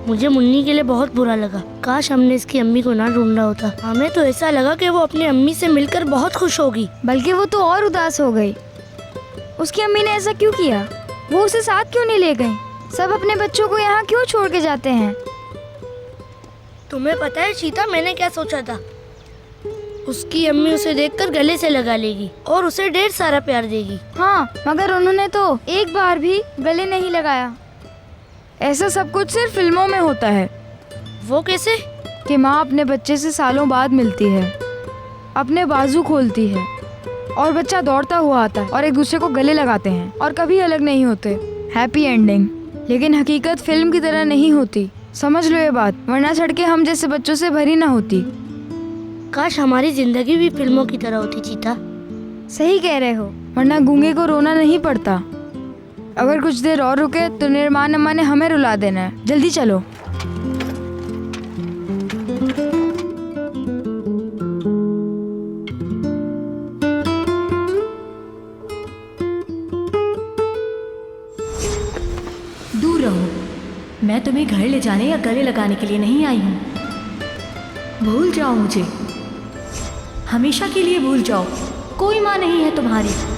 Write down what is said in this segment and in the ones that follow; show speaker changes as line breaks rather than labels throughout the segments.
मुझे मुन्नी के लिए बहुत बुरा लगा। काश हमने इसकी अम्मी को ना ढूंढा होता। हमें तो ऐसा लगा कि वो अपनी अम्मी से मिलकर बहुत खुश होगी।
बल्कि वो तो और उदास हो गई। उसकी अम्मी ने ऐसा क्यों किया? वो उसे साथ क्यों नहीं ले गई? सब अपने बच्चों को यहाँ क्यों छोड़ के जाते हैं?
तुम्हें पता है सीता, मैंने क्या सोचा था? उसकी अम्मी उसे देखकर गले से लगा लेगी और उसे ढेर सारा प्यार देगी।
हाँ, मगर उन्होंने तो एक बार भी गले नहीं लगाया। ऐसा सब कुछ सिर्फ फिल्मों में होता है।
वो कैसे?
कि माँ अपने बच्चे से सालों बाद मिलती है, अपने बाजू खोलती है और बच्चा दौड़ता हुआ आता है और एक दूसरे को गले लगाते हैं और कभी अलग नहीं होते। Happy ending. लेकिन हकीकत फिल्म की तरह नहीं होती। समझ लो ये बात, वरना सड़कें हम जैसे बच्चों से भरी ना होती।
काश हमारी जिंदगी भी फिल्मों की तरह होती चीता।
सही कह रहे हो, वरना गूंगे को रोना नहीं पड़ता। अगर कुछ देर और रुके तो निर्माण अम्मा ने हमें रुला देना है। जल्दी चलो।
दूर रहो, मैं तुम्हें घर ले जाने या गले लगाने के लिए नहीं आई हूँ। भूल जाओ मुझे, हमेशा के लिए भूल जाओ। कोई माँ नहीं है तुम्हारी।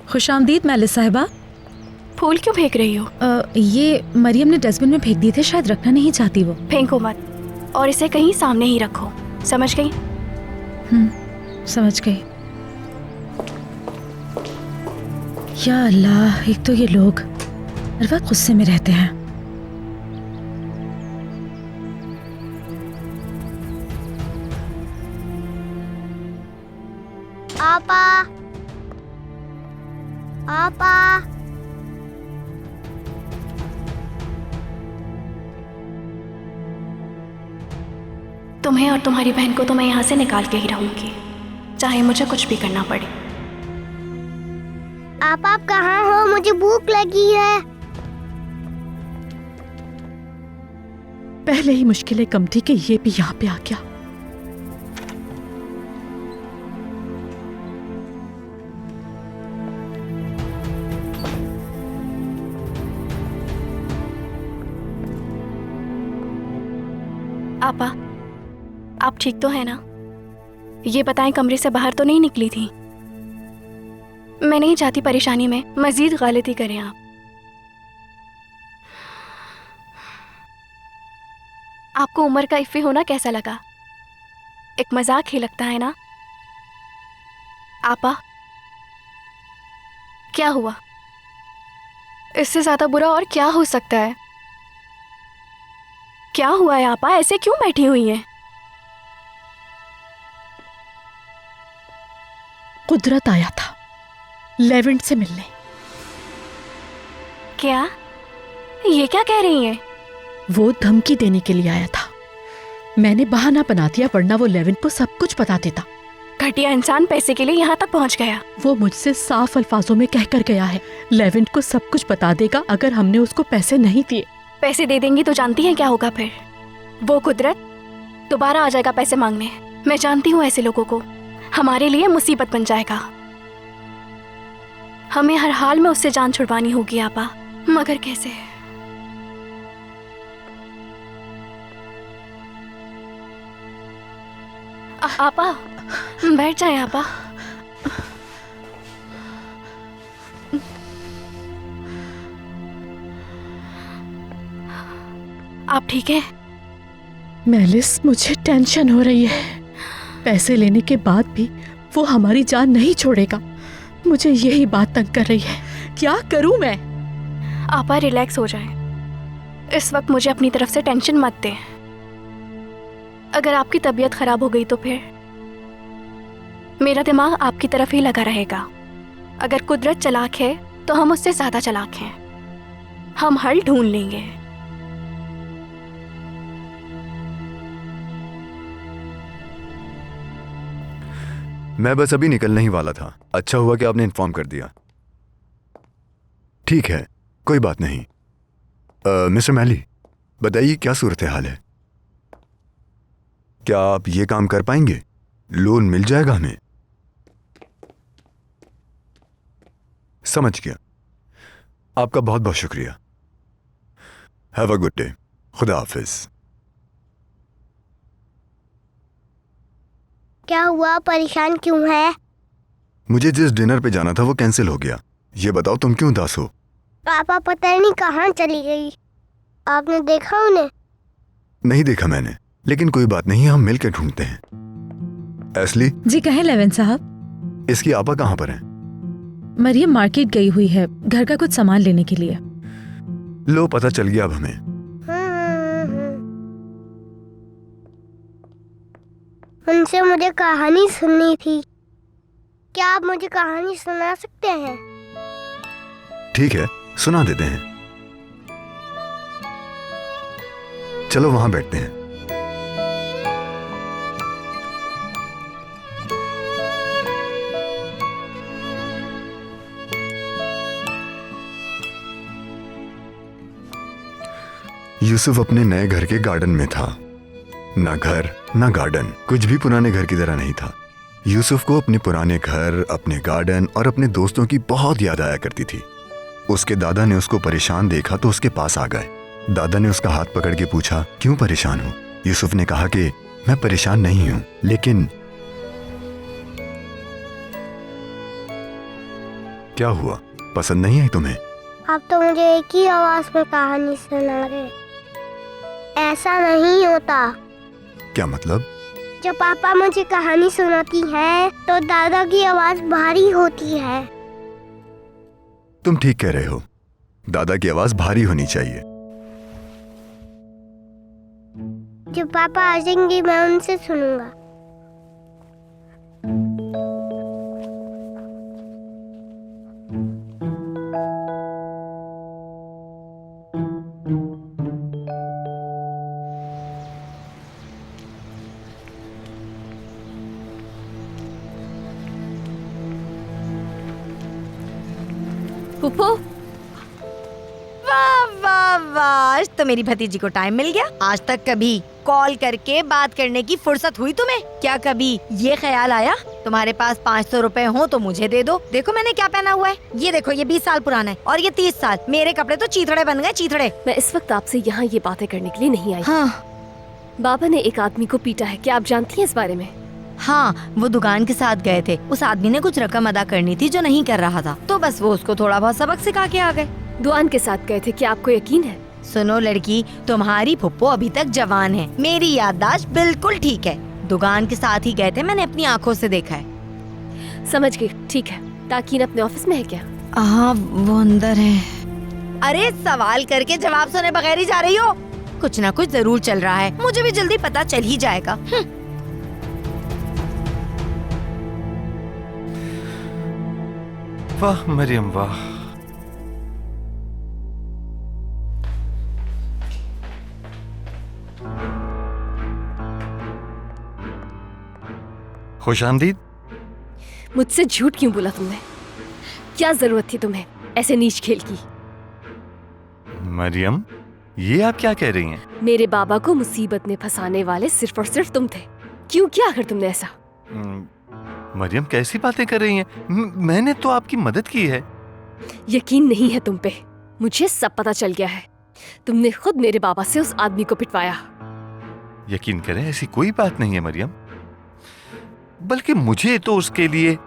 खुशामदीद मैलिस साहिबा।
फूल क्यों फेंक रही हो?
ये मरियम ने डस्टबिन में फेंक दिए थे, शायद रखना नहीं चाहती वो।
फेंको मत और इसे कहीं सामने ही रखो, समझ गई?
समझ गई। या अल्लाह, एक तो ये लोग हर वक्त गुस्से में रहते हैं।
आपा, आपा,
तुम्हें और तुम्हारी बहन को तो मैं यहाँ से निकाल के ही रहूंगी, चाहे मुझे कुछ भी करना पड़े।
आप कहाँ हो? मुझे भूख लगी है।
पहले ही मुश्किलें कम थी कि ये भी यहाँ पे आ गया।
आपा, आप ठीक तो है ना? ये बताएं, कमरे से बाहर तो नहीं निकली थी? मैं नहीं चाहती परेशानी में मजीद गलती करें आप। आपको उम्र का इफ़ी होना कैसा लगा? एक मजाक ही लगता है ना? आपा, क्या हुआ? इससे ज्यादा बुरा और क्या हो सकता है? क्या हुआ है आपा? ऐसे क्यों बैठी हुई हैं?
कुदरत आया था लेवेंट से मिलने।
क्या? ये क्या कह रही हैं?
वो धमकी देने के लिए आया था। मैंने बहाना बना दिया, वरना वो लेवेंट को सब कुछ बता देता।
घटिया इंसान पैसे के लिए यहाँ तक पहुँच गया।
वो मुझसे साफ अल्फाजों में कहकर गया है, लेवेंट को सब कुछ बता देगा अगर हमने उसको पैसे नहीं दिए।
पैसे दे देंगी तो जानती हैं क्या होगा फिर? वो कुदरत दोबारा आ जाएगा पैसे मांगने। मैं जानती हूँ ऐसे लोगों को, हमारे लिए मुसीबत बन जाएगा। हमें हर हाल में उससे जान छुड़वानी होगी आपा, मगर कैसे? आपा बैठ जाएं आपा। आप ठीक है?
मेलिस, मुझे टेंशन हो रही है। पैसे लेने के बाद भी वो हमारी जान नहीं छोड़ेगा। मुझे यही बात तंग कर रही है। क्या करूं मैं?
आपा रिलैक्स हो जाएं। इस वक्त मुझे अपनी तरफ से टेंशन मत दें। अगर आपकी तबीयत खराब हो गई तो फिर मेरा दिमाग आपकी तरफ ही लगा रहेगा। अगर कुदरत चालाक है तो हम उससे ज्यादा चालाक हैं। हम हल ढूंढ लेंगे।
मैं बस अभी निकलने ही वाला था। अच्छा हुआ कि आपने इन्फॉर्म कर दिया। ठीक है, कोई बात नहीं। मिस्टर मैली, बताइए क्या सूरत हाल है? क्या आप ये काम कर पाएंगे? लोन मिल जाएगा हमें? समझ गया। आपका बहुत बहुत शुक्रिया। Have a good day. खुदा हाफिज।
क्या हुआ, परेशान क्यों है?
मुझे जिस डिनर पे जाना था वो कैंसिल हो गया। ये बताओ तुम क्यों उदास हो?
पापा पता नहीं कहाँ चली गई। आपने देखा उन्हें?
नहीं देखा मैंने, लेकिन कोई बात नहीं, हम मिलकर ढूंढते हैं। एस्ली
जी कहें लेविन साहब।
इसकी आपा कहाँ पर है?
मरियम मार्केट गई हुई है घर का कुछ सामान लेने के लिए।
लो, पता चल गया अब हमें।
उनसे मुझे कहानी सुननी थी। क्या आप मुझे कहानी सुना सकते हैं?
ठीक है, सुना देते हैं। चलो वहां बैठते हैं। यूसुफ अपने नए घर के गार्डन में था। ना घर ना गार्डन, कुछ भी पुराने घर की तरह नहीं था। यूसुफ को अपने पुराने घर, अपने गार्डन और अपने दोस्तों की बहुत याद आया करती थी। उसके दादा ने उसको परेशान देखा तो उसके पास आ गए। दादा ने उसका हाथ पकड़ के पूछा, क्यों परेशान हो? यूसुफ ने कहा कि मैं परेशान नहीं हूं, लेकिन क्या हुआ? पसंद नहीं आई तुम्हें?
आप तो मुझे एक ही आवाज में कहानी सुना रहे। ऐसा नहीं होता।
क्या मतलब?
जब पापा मुझे कहानी सुनाती हैं, तो दादा की आवाज भारी होती है।
तुम ठीक कह रहे हो, दादा की आवाज भारी होनी चाहिए।
जब पापा आ जाएंगे मैं उनसे सुनूंगा।
फूफू, वाह वाह वाह, आज तो मेरी भतीजी को टाइम मिल गया। आज तक कभी कॉल करके बात करने की फुर्सत हुई तुम्हें? क्या कभी ये ख्याल आया तुम्हारे पास 500 रुपए हो तो मुझे दे दो? देखो मैंने क्या पहना हुआ है। ये देखो, ये 20 साल पुराना है और ये 30 साल। मेरे कपड़े तो चीथड़े बन गए, चीथड़े।
मैं इस वक्त आपसे यहाँ ये बातें करने के लिए नहीं आई।
हाँ
बाबा ने एक आदमी को पीटा है, क्या आप जानती हैं इस बारे में?
हाँ, वो दुकान के साथ गए थे। उस आदमी ने कुछ रकम अदा करनी थी जो नहीं कर रहा था, तो बस वो उसको थोड़ा बहुत सबक सिखा के आ गए।
दुकान के साथ गए थे, क्या आपको यकीन है?
सुनो लड़की, तुम्हारी फुप्पो अभी तक जवान है, मेरी याददाश्त बिल्कुल ठीक है। दुकान के साथ ही गए थे, मैंने अपनी आंखों से देखा है।
समझ गई, ठीक है। ताकीन अपने ऑफिस में है क्या?
हाँ, वो अंदर है। अरे सवाल करके जवाब सुने बगैर ही जा रही हो? कुछ ना कुछ जरूर चल रहा है, मुझे भी जल्दी पता चल ही जाएगा।
वाह मरियम वाह। खुशामदीद।
मुझसे झूठ क्यों बोला तुमने? क्या जरूरत थी तुम्हें ऐसे नीच खेल की?
मरियम, ये आप क्या कह रही हैं?
मेरे बाबा को मुसीबत में फंसाने वाले सिर्फ और सिर्फ तुम थे। क्यों किया आखिर तुमने ऐसा?
मरियम कैसी बातें कर रही हैं? मैंने तो आपकी मदद की है।
यकीन नहीं है तुम पे। मुझे सब पता चल गया है। तुमने खुद मेरे बाबा से उस आदमी को पिटवाया।
यकीन करें, ऐसी कोई बात नहीं है मरियम। बल्कि मुझे तो उसके लिए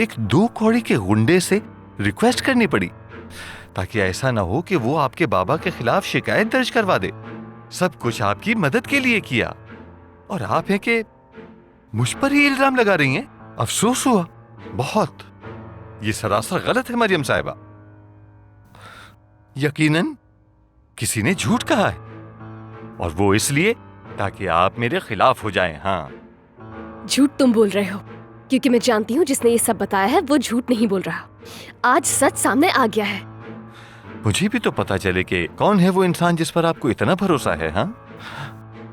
एक 2 कौड़ी के गुंडे से रिक्वेस्ट करनी पड़ी, ताकि ऐसा ना हो कि वो आपके बाबा के खिलाफ शिकायत दर्ज करवा दे। सब कुछ आपकी मदद के लिए किया, और आप हैं कि मुझ पर ही इल्जाम लगा रही हैं। अफसोस हुआ बहुत। ये सरासर गलत है मरियम साहिबा। यकीनन किसी ने झूठ कहा है, और वो इसलिए ताकि आप मेरे खिलाफ हो जाएं। हाँ,
झूठ तुम बोल रहे हो, क्योंकि मैं जानती हूँ जिसने ये सब बताया है वो झूठ नहीं बोल रहा। आज सच सामने आ गया है।
मुझे भी तो पता चले कि कौन है वो इंसान जिस पर आपको इतना भरोसा है। हाँ,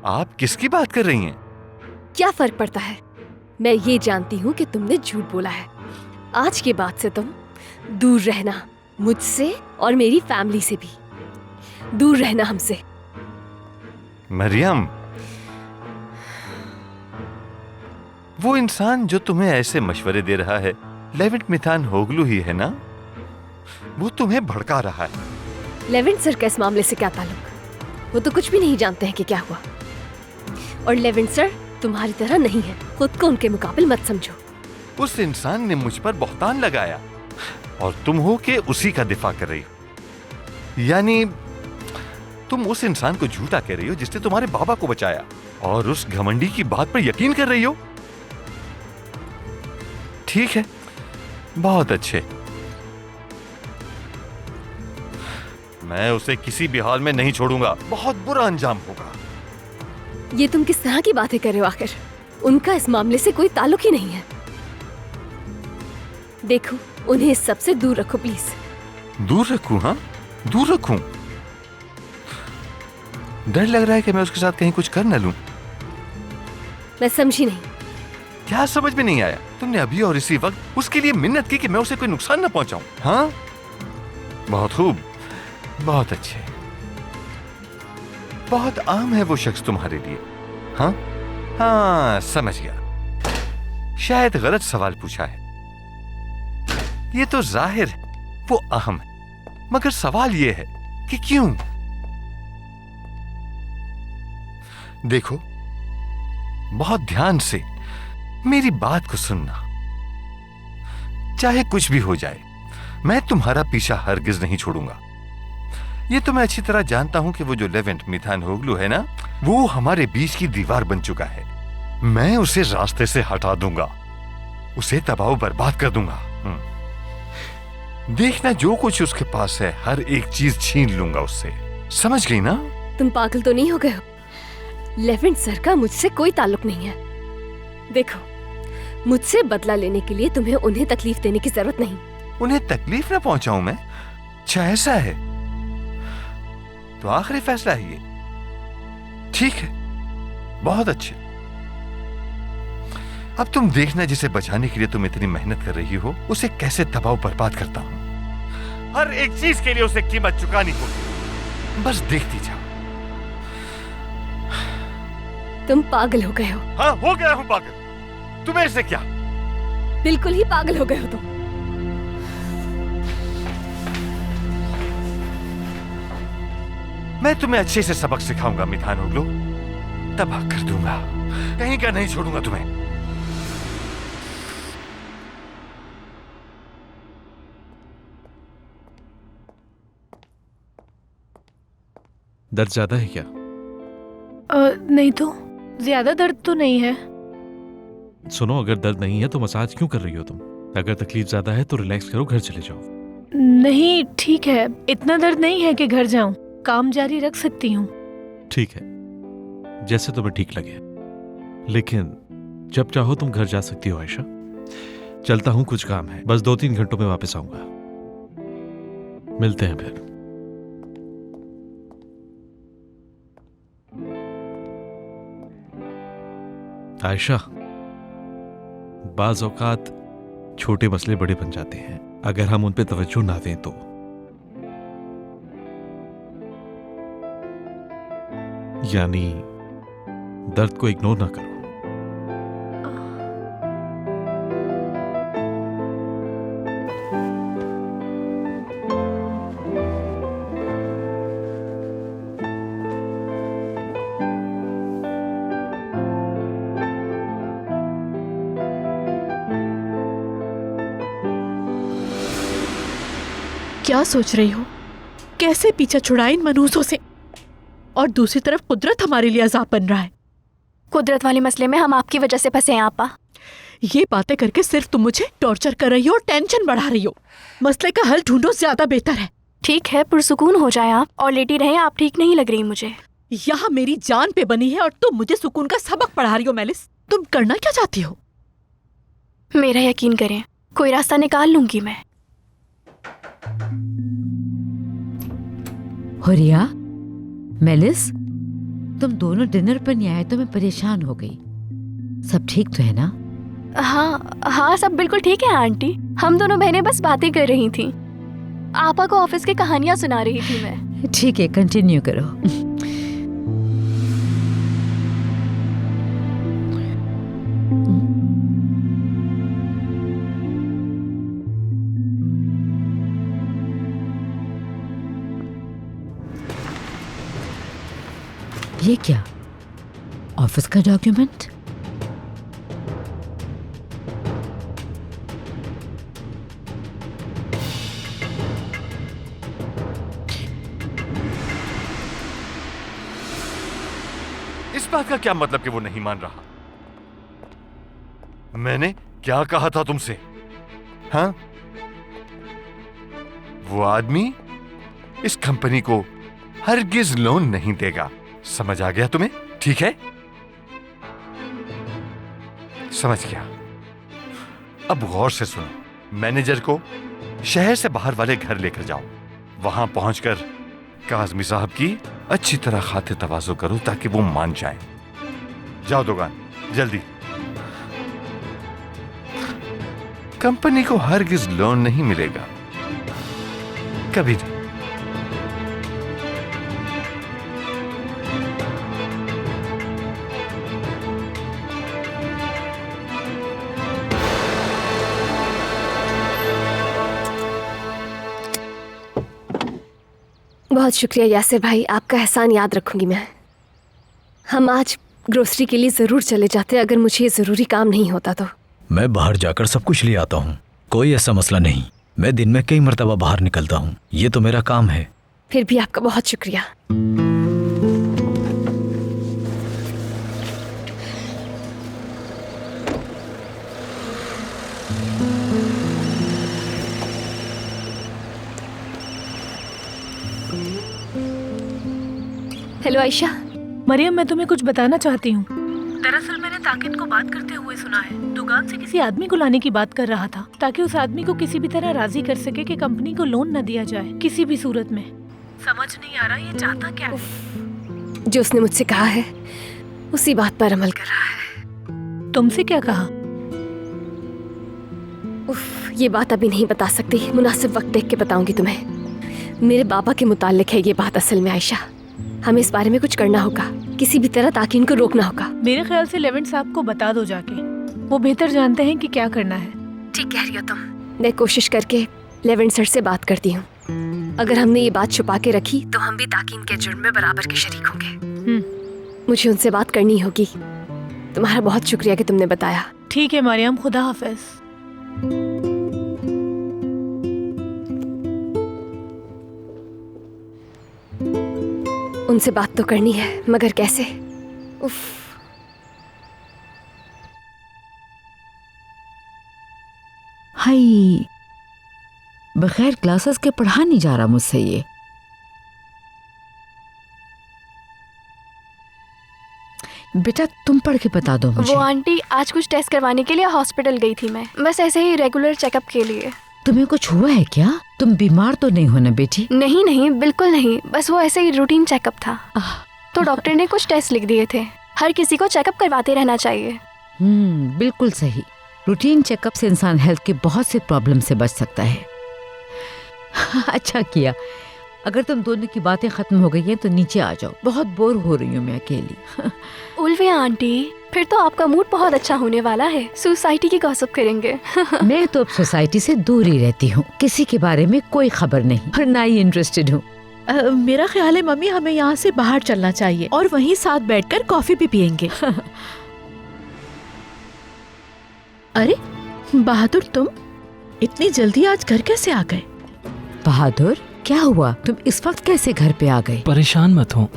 आप किसकी बात कर रही हैं?
क्या फर्क पड़ता है? मैं ये जानती हूँ कि तुमने झूठ बोला है। आज के बाद से तुम दूर रहना, मुझसे और मेरी फैमिली से भी दूर रहना, हमसे।
मरियम, वो इंसान जो तुम्हें ऐसे मशवरे दे रहा है लेविट मिथान होगलू ही है ना? वो तुम्हें भड़का रहा है।
लेविट सर का इस मामले से क्या ताल्लुक? वो तो कुछ भी नहीं जानते हैं कि क्या हुआ। और लेविट सर तुम्हारी तरह नहीं है, खुद को उनके मुकाबिल मत समझो।
उस इंसान ने मुझ पर बहतान लगाया, और तुम हो के उसी का दिफा कर रही हो। यानी तुम उस इंसान को झूठा कह रही हो जिसने तुम्हारे बाबा को बचाया, और उस घमंडी की बात पर यकीन कर रही हो। ठीक है, बहुत अच्छे। मैं उसे किसी भी हाल में नहीं छोड़ूंगा। बहुत बुरा अंजाम होगा।
ये तुम किस तरह की बातें कर रहे हो? आखिर उनका इस मामले से कोई ताल्लुक ही नहीं है। देखो, उन्हें इस सब से दूर रखो प्लीज।
दूर रखूं? हाँ, दूर रखूं? डर लग रहा है कि मैं उसके साथ कहीं कुछ कर न लूं।
मैं समझी नहीं।
क्या समझ में नहीं आया? तुमने अभी और इसी वक्त उसके लिए मिन्नत की कि मैं उसे कोई नुकसान न पहुंचाऊं। हाँ, बहुत खूब, बहुत अच्छे। बहुत आम है वो शख्स तुम्हारे लिए। हाँ हाँ, समझ गया। शायद गलत सवाल पूछा है। ये तो जाहिर है वो अहम है, मगर सवाल ये है कि क्यों? देखो, बहुत ध्यान से मेरी बात को सुनना। चाहे कुछ भी हो जाए, मैं तुम्हारा पीछा हरगिज नहीं छोड़ूंगा। ये तो मैं अच्छी तरह जानता हूं कि वो जो लेवेंट मिथान होगलू है ना, वो हमारे बीच की दीवार बन चुका है। मैं उसे रास्ते से हटा दूंगा, उसे तबाह बर्बाद कर दूंगा। देखना, जो कुछ उसके पास है हर एक चीज छीन लूंगा उससे। समझ गई ना?
तुम पागल तो नहीं हो गए हो? लेवेंट सर का मुझसे कोई ताल्लुक नहीं है। देखो, मुझसे बदला लेने के लिए तुम्हें उन्हें तकलीफ देने की जरूरत नहीं।
उन्हें तकलीफ न पहुंचाऊं मैं? अच्छा ऐसा है तो आखिरी फैसला है ये। ठीक है, बहुत अच्छे। अब तुम देखना, जिसे बचाने के लिए तुम इतनी मेहनत कर रही हो, उसे कैसे तबाह बर्बाद करता हूं। हर एक चीज के लिए उसे कीमत चुकानी होगी। बस देखती जाओ।
तुम पागल हो गए हो।
हाँ, हो गया हूं पागल। तुम्हें इससे क्या?
बिल्कुल ही पागल हो गए हो तुम।
मैं तुम्हें अच्छे से सबक सिखाऊंगा मिथान होगलू। तबाह कर दूंगा, कहीं का नहीं छोड़ूंगा तुम्हें।
दर्द ज्यादा है क्या?
नहीं तो, ज्यादा दर्द तो नहीं है।
सुनो, अगर दर्द नहीं है तो मसाज क्यों कर रही हो तुम? अगर तकलीफ ज्यादा है तो रिलैक्स करो, घर चले जाओ।
नहीं, ठीक है, इतना दर्द नहीं है कि घर जाऊं। काम जारी रख सकती हूँ।
ठीक है, जैसे तुम्हें ठीक लगे। लेकिन जब चाहो तुम घर जा सकती हो आयशा। चलता हूँ, कुछ काम है। बस 2-3 घंटों में वापस आऊंगा। मिलते हैं फिर। आयशा, बाज औकात छोटे मसले बड़े बन जाते हैं अगर हम उन पे तवज्जो ना दें तो। यानी दर्द को इग्नोर ना करो।
क्या सोच रही हो? कैसे पीछा छुड़ाए इन मनहूसों से? और दूसरी तरफ कुदरत हमारे लिए अजाब बन रहा है।
कुदरत वाले मसले में हम आपकी वजह से फंसे हैं आपा।
ये बातें करके सिर्फ तुम मुझे टॉर्चर कर रही हो और टेंशन बढ़ा रही हो। मसले का हल ढूंढो, ज्यादा बेहतर है।
ठीक है, पुरसुकून हो जाए आप और लेटी रहें। आप ठीक नहीं लग रही मुझे।
यहाँ मेरी जान पे बनी है और तुम मुझे सुकून का सबक पढ़ा रही हो। मेलिस, तुम करना क्या चाहती हो?
मेरा यकीन करें, कोई रास्ता निकाल लूंगी मैं।
हुरिया, मेलिस, तुम दोनों डिनर पर नहीं आए तो मैं परेशान हो गई। सब ठीक तो है ना?
हाँ, सब बिल्कुल ठीक है आंटी। हम दोनों बहनें बस बातें कर रही थी। आपा को ऑफिस की कहानियां सुना रही थी मैं।
ठीक है, कंटिन्यू करो। ये क्या? ऑफिस का डॉक्यूमेंट?
इस बात का क्या मतलब कि वो नहीं मान रहा? मैंने क्या कहा था तुमसे? हाँ? वो आदमी इस कंपनी को हरगिज लोन नहीं देगा। समझ आ गया तुम्हें? ठीक है, समझ गया। अब गौर से सुनो। मैनेजर को शहर से बाहर वाले घर लेकर जाओ। वहां पहुंचकर काज़मी साहब की अच्छी तरह खातिर तवाज़ो करो ताकि वो मान जाए। जाओ दुकान, जल्दी। कंपनी को हरगिज लोन नहीं मिलेगा, कभी नहीं।
बहुत शुक्रिया यासिर भाई, आपका एहसान याद रखूंगी मैं। हम आज ग्रोसरी के लिए ज़रूर चले जाते अगर मुझे ये ज़रूरी काम नहीं होता तो।
मैं बाहर जाकर सब कुछ ले आता हूँ, कोई ऐसा मसला नहीं। मैं दिन में कई मर्तबा बाहर निकलता हूँ, ये तो मेरा काम है।
फिर भी आपका बहुत शुक्रिया। हेलो आयशा।
मरियम, मैं तुम्हें कुछ बताना चाहती हूँ। दरअसल मैंने ताकिद को बात करते हुए सुना है। दुकान से किसी आदमी को लाने की बात कर रहा था ताकि उस आदमी को किसी भी तरह राजी कर सके कि कंपनी को लोन न दिया जाए किसी भी सूरत में। समझ नहीं आ रहा ये चाहता क्या है।
जो उसने मुझसे कहा है उसी बात पर अमल कर रहा है।
तुमसे क्या कहा?
ये बात अभी नहीं बता सकती, मुनासिब वक्त देख के बताऊंगी तुम्हें। मेरे बाबा के मुताल्लिक है ये बात असल में आयशा। हमें इस बारे में कुछ करना होगा, किसी भी तरह ताकिन को रोकना होगा।
मेरे ख्याल से लेवेंट साहब को बता दो जाके, वो बेहतर जानते हैं कि क्या करना है।
ठीक कह रही हो तुम। मैं कोशिश करके लेवेंट सर से बात करती हूँ। अगर हमने ये बात छुपा के रखी तो हम भी ताकिन के जुर्म में बराबर के शरीक होंगे। मुझे उनसे बात करनी होगी। तुम्हारा बहुत शुक्रिया कि तुमने बताया।
ठीक है मरियम, खुदा हाफिज।
उनसे बात तो करनी है मगर कैसे? उफ।
हाय, बगैर क्लासेस के पढ़ा नहीं जा रहा मुझसे ये। बेटा तुम पढ़ के बता दो मुझे।
वो आंटी आज कुछ टेस्ट करवाने के लिए हॉस्पिटल गई थी मैं, बस ऐसे ही रेगुलर चेकअप के लिए।
तुम्हें कुछ हुआ है क्या? तुम बीमार तो नहीं हो ना बेटी?
नहीं नहीं, बिल्कुल नहीं, बस वो ऐसे ही रूटीन चेकअप था। तो डॉक्टर ने कुछ टेस्ट लिख दिए थे। हर किसी को चेकअप करवाते रहना चाहिए।
बिल्कुल सही। रूटीन चेकअप से इंसान हेल्थ के बहुत से प्रॉब्लम से बच सकता है। अच्छा किया। अगर तुम दोनों की बातें खत्म हो गई हैं तो नीचे आ जाओ, बहुत बोर हो रही हूँ मैं अकेली।
उल्फिया आंटी, फिर तो आपका मूड बहुत अच्छा होने वाला है। सोसाइटी की गॉसिप करेंगे।
मैं तो अब सोसाइटी से दूर ही रहती हूँ, किसी के बारे में कोई खबर नहीं और ना ही इंटरेस्टेड हूँ।
मेरा ख्याल है मम्मी हमें यहाँ से बाहर चलना चाहिए और वहीं साथ बैठकर कॉफी भी पियेंगे। अरे बहादुर, तुम इतनी जल्दी आज घर कैसे आ गए?
बहादुर, क्या हुआ? तुम इस वक्त कैसे घर पे आ गए?
परेशान मत हो,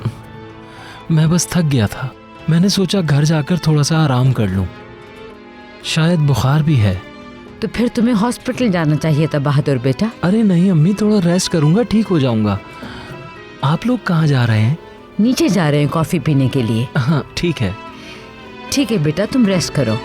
मैं बस थक गया था। मैंने सोचा घर जाकर थोड़ा सा आराम कर लूं, शायद बुखार भी है।
तो फिर तुम्हें हॉस्पिटल जाना चाहिए था बहादुर बेटा।
अरे नहीं अम्मी, थोड़ा रेस्ट करूंगा, ठीक हो जाऊंगा। आप लोग कहाँ जा रहे हैं?
नीचे जा रहे हैं कॉफी पीने के लिए।
हाँ ठीक है।
ठीक है बेटा, तुम रेस्ट करो।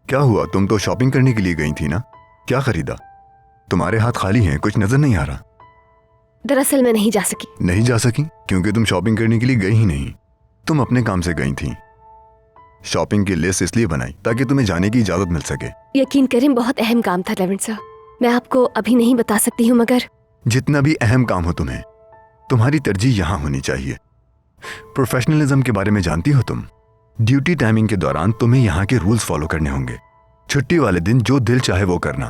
क्या हुआ? तुम तो शॉपिंग करने के लिए गई थी ना, क्या खरीदा? तुम्हारे हाथ खाली हैं, कुछ नजर नहीं आ रहा।
दरअसल मैं नहीं जा सकी।
नहीं जा सकी क्योंकि तुम शॉपिंग करने के लिए गई ही नहीं, तुम अपने काम से गई थी। शॉपिंग की लिस्ट इसलिए बनाई ताकि तुम्हें जाने की इजाजत मिल सके।
यकीन करें बहुत अहम काम था लेवेंट सर, मैं आपको अभी नहीं बता सकती हूँ, मगर
जितना भी अहम काम हो तुम्हें, तुम्हारी तरजीह यहाँ होनी चाहिए। प्रोफेशनलिज्म के बारे में जानती हो तुम? ड्यूटी टाइमिंग के दौरान तुम्हें यहाँ के रूल्स फॉलो करने होंगे। छुट्टी वाले दिन जो दिल चाहे वो करना।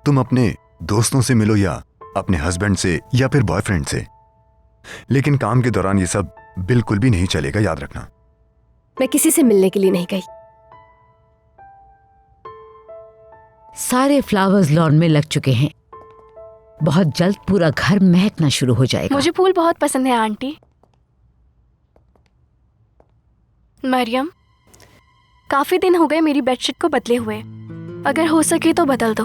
तुम अपने दोस्तों से मिलो या अपने हस्बैंड से या फिर बॉयफ्रेंड से, लेकिन काम के दौरान ये सब बिल्कुल भी नहीं चलेगा, याद रखना।
मैं किसी से मिलने के लिए नहीं गई।
सारे फ्लावर्स लॉन में लग चुके हैं, बहुत जल्द पूरा घर महकना शुरू हो जाएगा।
मुझे फूल बहुत पसंद है आंटी। मरियम, काफी दिन हो गए मेरी बेडशीट को बदले हुए, अगर हो सके तो बदल दो।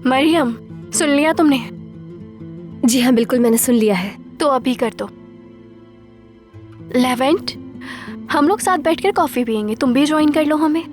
मरियम, सुन लिया तुमने?
जी हाँ बिल्कुल, मैंने सुन लिया है।
तो अभी कर दो। लेवेंट, हम लोग साथ बैठकर कॉफी पियेंगे, तुम भी ज्वाइन कर लो हमें।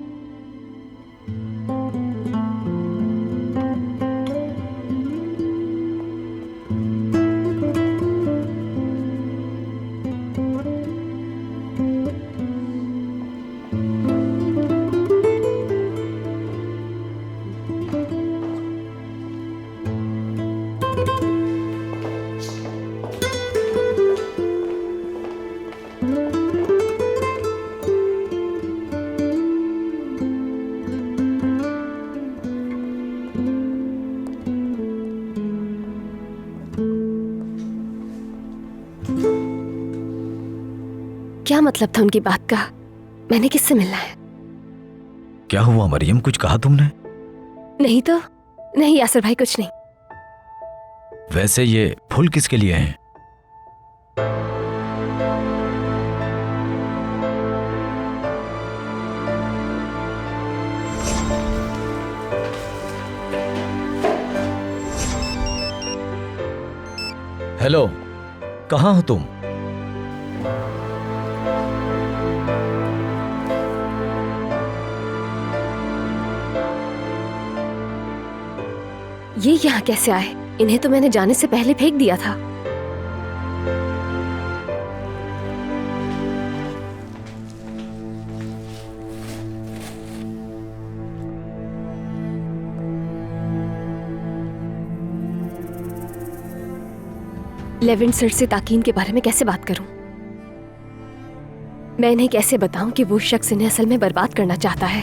क्या मतलब था उनकी बात का? मैंने किससे मिलना है?
क्या हुआ मरियम, कुछ कहा तुमने?
नहीं तो नहीं यासर भाई, कुछ नहीं।
वैसे ये फूल किसके लिए हैं? हेलो, कहाँ हो तुम?
ये यहाँ कैसे आए? इन्हें तो मैंने जाने से पहले फेंक दिया था। लेवेंट सर से ताकीन के बारे में कैसे बात करूं? मैं इन्हें कैसे बताऊं कि वो शख्स इन्हें असल में बर्बाद करना चाहता है?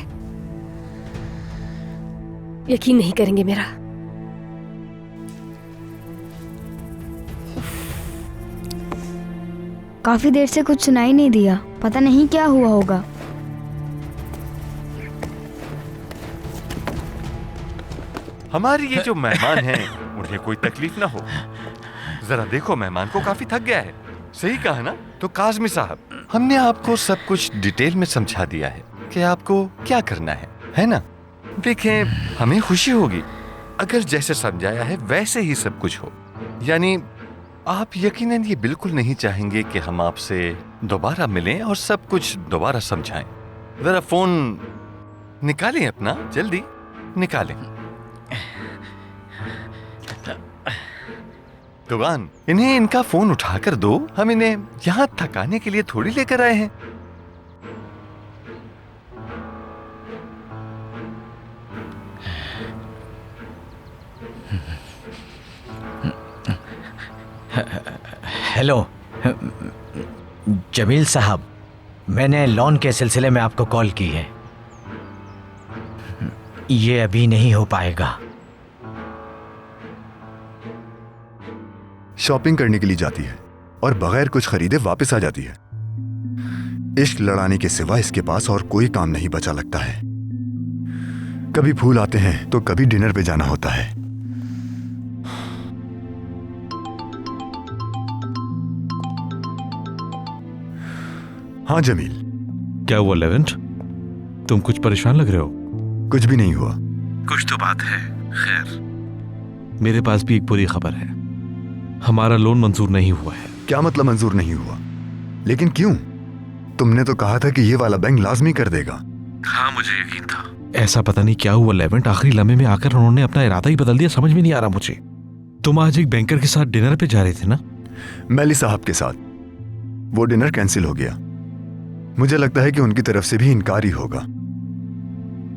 यकीन नहीं करेंगे मेरा।
काफी देर से कुछ सुनाई नहीं दिया, पता नहीं क्या हुआ होगा।
हमारी ये जो मेहमान हैं, उन्हें कोई तकलीफ ना हो। जरा देखो, मेहमान को काफी थक गया है। सही कहा ना? तो काज़मी साहब, हमने आपको सब कुछ डिटेल में समझा दिया है कि आपको क्या करना है ना? देखें, हमें खुशी होगी अगर जैसे समझाया है वैसे ही सब कुछ हो। यानी आप यकीनन ये बिल्कुल नहीं चाहेंगे कि हम आपसे दोबारा मिलें और सब कुछ दोबारा समझाएं। जरा फोन निकालें अपना, जल्दी निकालें। दुगान, इन्हें इनका फोन उठाकर दो, हम इन्हें यहाँ थकाने के लिए थोड़ी लेकर आए हैं।
हेलो जमील साहब, मैंने लोन के सिलसिले में आपको कॉल की है। ये अभी नहीं हो पाएगा।
शॉपिंग करने के लिए जाती है और बगैर कुछ खरीदे वापस आ जाती है। इश्क लड़ाने के सिवा इसके पास और कोई काम नहीं बचा लगता है। कभी फूल आते हैं तो कभी डिनर पे जाना होता है। हाँ जमील।
क्या हुआ लेवेंट? तुम कुछ परेशान लग रहे हो।
कुछ भी नहीं हुआ।
कुछ तो बात है। खैर, मेरे पास भी एक बुरी खबर है। हमारा लोन मंजूर नहीं हुआ है।
क्या मतलब मंजूर नहीं हुआ? लेकिन क्यों? तुमने तो कहा था कि ये वाला बैंक लाजमी कर देगा।
हाँ, मुझे यकीन था। ऐसा पता नहीं क्या हुआ लेवेंट, आखिरी लम्हे में आकर उन्होंने अपना इरादा ही बदल दिया। समझ में नहीं आ रहा मुझे। तुम आज एक बैंकर के साथ डिनर पे जा रहे थे ना?
मैली साहब के साथ। वो डिनर कैंसिल हो गया। मुझे लगता है कि उनकी तरफ से भी इनकार ही होगा।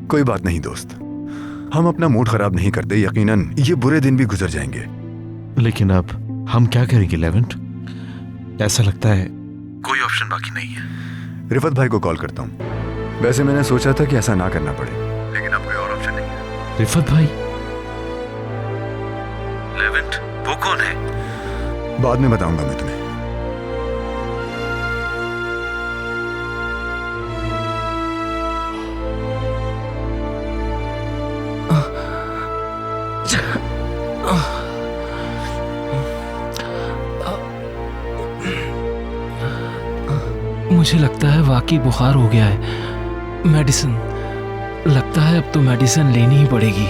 कोई बात नहीं दोस्त, हम अपना मूड खराब नहीं करते। यकीनन ये बुरे दिन भी गुजर जाएंगे।
लेकिन अब हम क्या करेंगे लेवेंट? ऐसा लगता है कोई ऑप्शन बाकी नहीं है।
रिफत भाई को कॉल करता हूँ। वैसे मैंने सोचा था कि ऐसा ना करना पड़े, लेकिन अब कोई और ऑप्शन नहीं है।
रिफत भाई? लेवेंट, वो कौन है?
बाद में बताऊंगा मैं तुम्हें।
मुझे लगता है वाकई बुखार हो गया है। मेडिसिन, लगता है अब तो मेडिसिन लेनी ही पड़ेगी।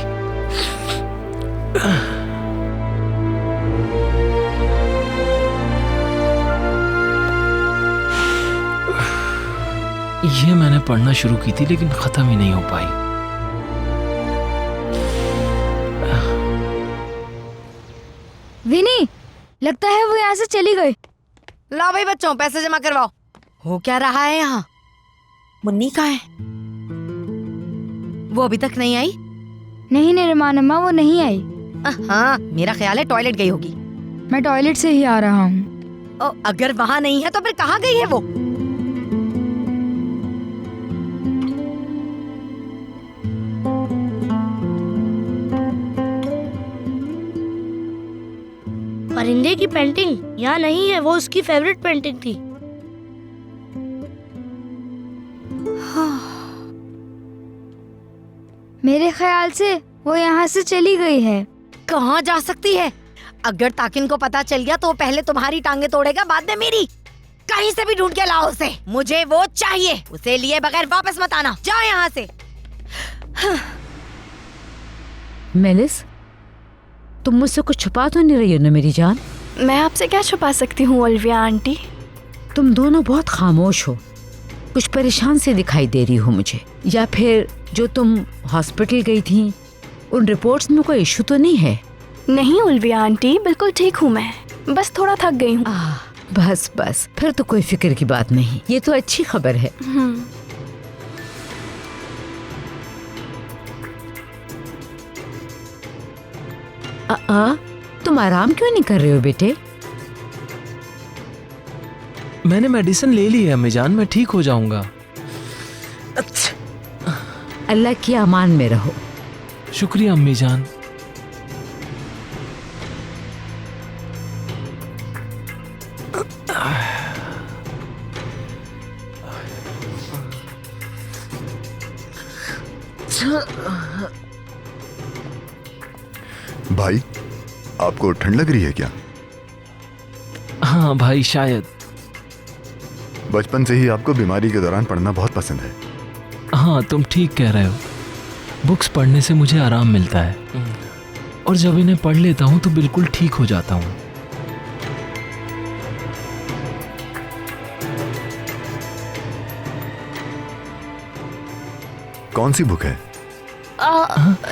ये मैंने पढ़ना शुरू की थी लेकिन खत्म ही नहीं हो पाई।
विनी, लगता है वो यहाँ से चली गई।
लाओ भाई बच्चों, पैसे जमा करवाओ। हो क्या रहा है यहाँ? मुन्नी कहाँ है? वो अभी तक नहीं आई?
नहीं नरिमान अम्मा, वो नहीं आई।
हाँ, मेरा ख्याल है टॉयलेट गई होगी।
मैं टॉयलेट से ही आ रहा हूँ।
अगर वहाँ नहीं है तो फिर कहाँ गई है वो?
परिंदे की पेंटिंग यहाँ नहीं है, वो उसकी फेवरेट पेंटिंग थी।
मेरे ख्याल से वो यहाँ से चली गई है।
कहाँ जा सकती है? अगर ताकिन को पता चल गया तो वो पहले तुम्हारी टांगे तोड़ेगा, बाद में मेरी। कहीं से भी ढूंढ के लाओ उसे, मुझे वो चाहिए। उसे लिए बगैर वापस मत आना। जाओ यहाँ से।
मेलिस, तुम मुझसे कुछ छुपा तो नहीं रही हो ना मेरी जान?
मैं आपसे क्या छुपा सकती हूँ ओलिविया आंटी?
तुम दोनों बहुत खामोश हो, कुछ परेशान से दिखाई दे रही हो मुझे। या फिर जो तुम हॉस्पिटल गई थी, उन रिपोर्ट्स में कोई इशू तो नहीं है?
नहीं ओलिविया आंटी, बिल्कुल ठीक हूँ मैं, बस थोड़ा थक गई हूँ।
बस बस, फिर तो कोई फिक्र की बात नहीं। ये तो अच्छी खबर है। तुम आराम क्यों नहीं कर रहे हो बेटे?
मैंने मेडिसिन ले ली है अम्मी जान, मैं ठीक हो जाऊंगा।
अच्छा, अल्लाह की अमान में रहो।
शुक्रिया अम्मी जान।
भाई, आपको ठंड लग रही है क्या?
हाँ भाई, शायद।
बचपन से ही आपको बीमारी के दौरान पढ़ना बहुत पसंद है।
हाँ, तुम ठीक कह रहे हो। बुक्स पढ़ने से मुझे आराम मिलता है और जब इन्हें पढ़ लेता हूँ तो बिल्कुल ठीक हो जाता हूँ।
कौन सी बुक है?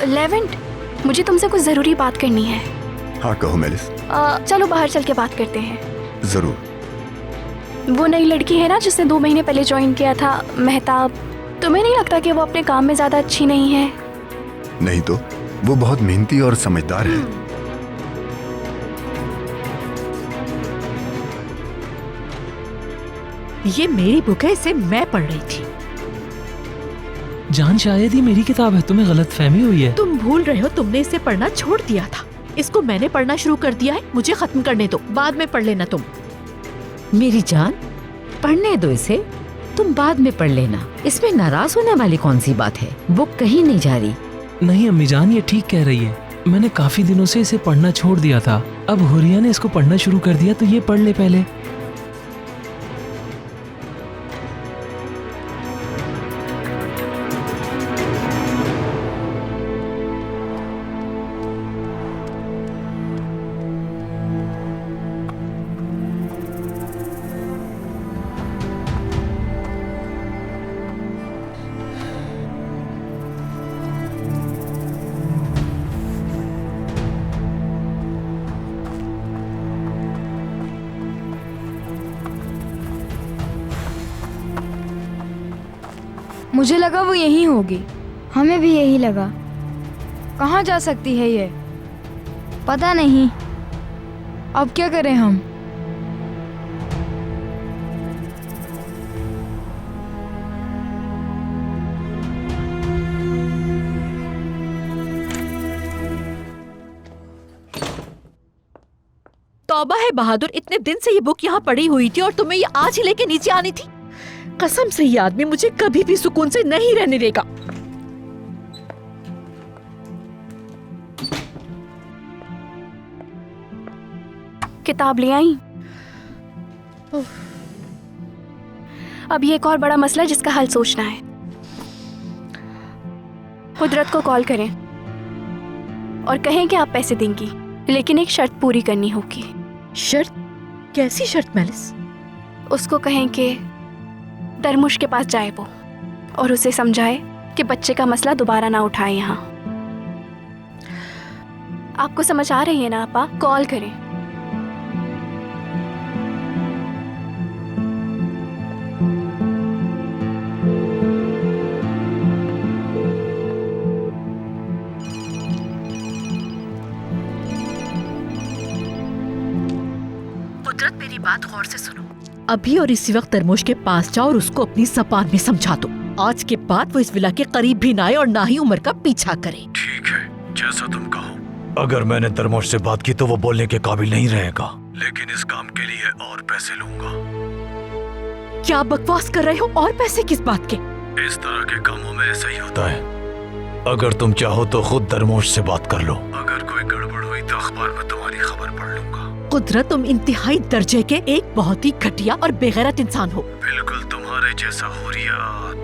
लेवेंट, मुझे तुमसे कुछ जरूरी बात करनी है।
हाँ कहो मेलिस।
चलो बाहर चल के बात करते हैं।
जरूर।
वो नई लड़की है ना जिसने 2 महीने पहले ज्वाइन किया था, मेहताब, तुम्हें नहीं लगता कि वो अपने काम में ज्यादा अच्छी नहीं है?
नहीं तो, वो बहुत मेहनती और समझदार है।
ये मेरी बुक है, इसे मैं पढ़ रही थी।
जान, शायद ही मेरी किताब है, तुम्हें गलत फहमी हुई है।
तुम भूल रहे हो, तुमने इसे पढ़ना छोड़ दिया था। इसको मैंने पढ़ना शुरू कर दिया है, मुझे खत्म करने दो, बाद में पढ़ लेना तुम।
मेरी जान, पढ़ने दो इसे, तुम बाद में पढ़ लेना। इसमें नाराज होने वाली कौन सी बात है? बुक कहीं नहीं जा रही।
नहीं अम्मी जान, ये ठीक कह रही है। मैंने काफी दिनों से इसे पढ़ना छोड़ दिया था, अब हुरिया ने इसको पढ़ना शुरू कर दिया, तो ये पढ़ ले पहले।
मुझे लगा वो यहीं होगी। हमें भी यही लगा। कहाँ जा सकती है ये? पता नहीं। अब क्या करें हम?
तौबा है बहादुर, इतने दिन से ये बुक यहाँ पड़ी हुई थी और तुम्हें ये आज ही लेके नीचे आनी थी। कसम से ये आदमी मुझे कभी भी सुकून से नहीं रहने देगा।
किताब ले आई। अब ये एक और बड़ा मसला है जिसका हल सोचना है। कुदरत को कॉल करें और कहें कि आप पैसे देंगी, लेकिन एक शर्त पूरी करनी होगी।
शर्त? कैसी शर्त मेलिस?
उसको कहें कि दरमुश के पास जाए वो और उसे समझाए कि बच्चे का मसला दोबारा ना उठाए यहाँ। आपको समझ आ रही है ना आपा? कॉल करें।
कुदरत, मेरी बात गौर से सुनो। अभी और इसी वक्त तरमोश के पास जाओ और उसको अपनी ज़बान में समझा दो। आज के बाद वो इस विला के करीब भी ना आए और ना ही उमर का पीछा करे।
ठीक है, जैसा तुम कहो। अगर मैंने तरमोश से बात की तो वो बोलने के काबिल नहीं रहेगा, लेकिन इस काम के लिए और पैसे लूंगा।
क्या बकवास कर रहे हो? और पैसे किस बात के?
इस तरह के कामों में ऐसा ही होता है। अगर तुम चाहो तो खुद तरमोश से बात कर लो। अगर कोई गड़बड़ हुई तो अखबार में तुम्हारी खबर पढ़ लूंगा।
कुदरत, तुम इंतहाई दर्जे के एक बहुत ही घटिया और बेगैरत इंसान हो।
बिल्कुल तुम्हारे जैसा हुरिया,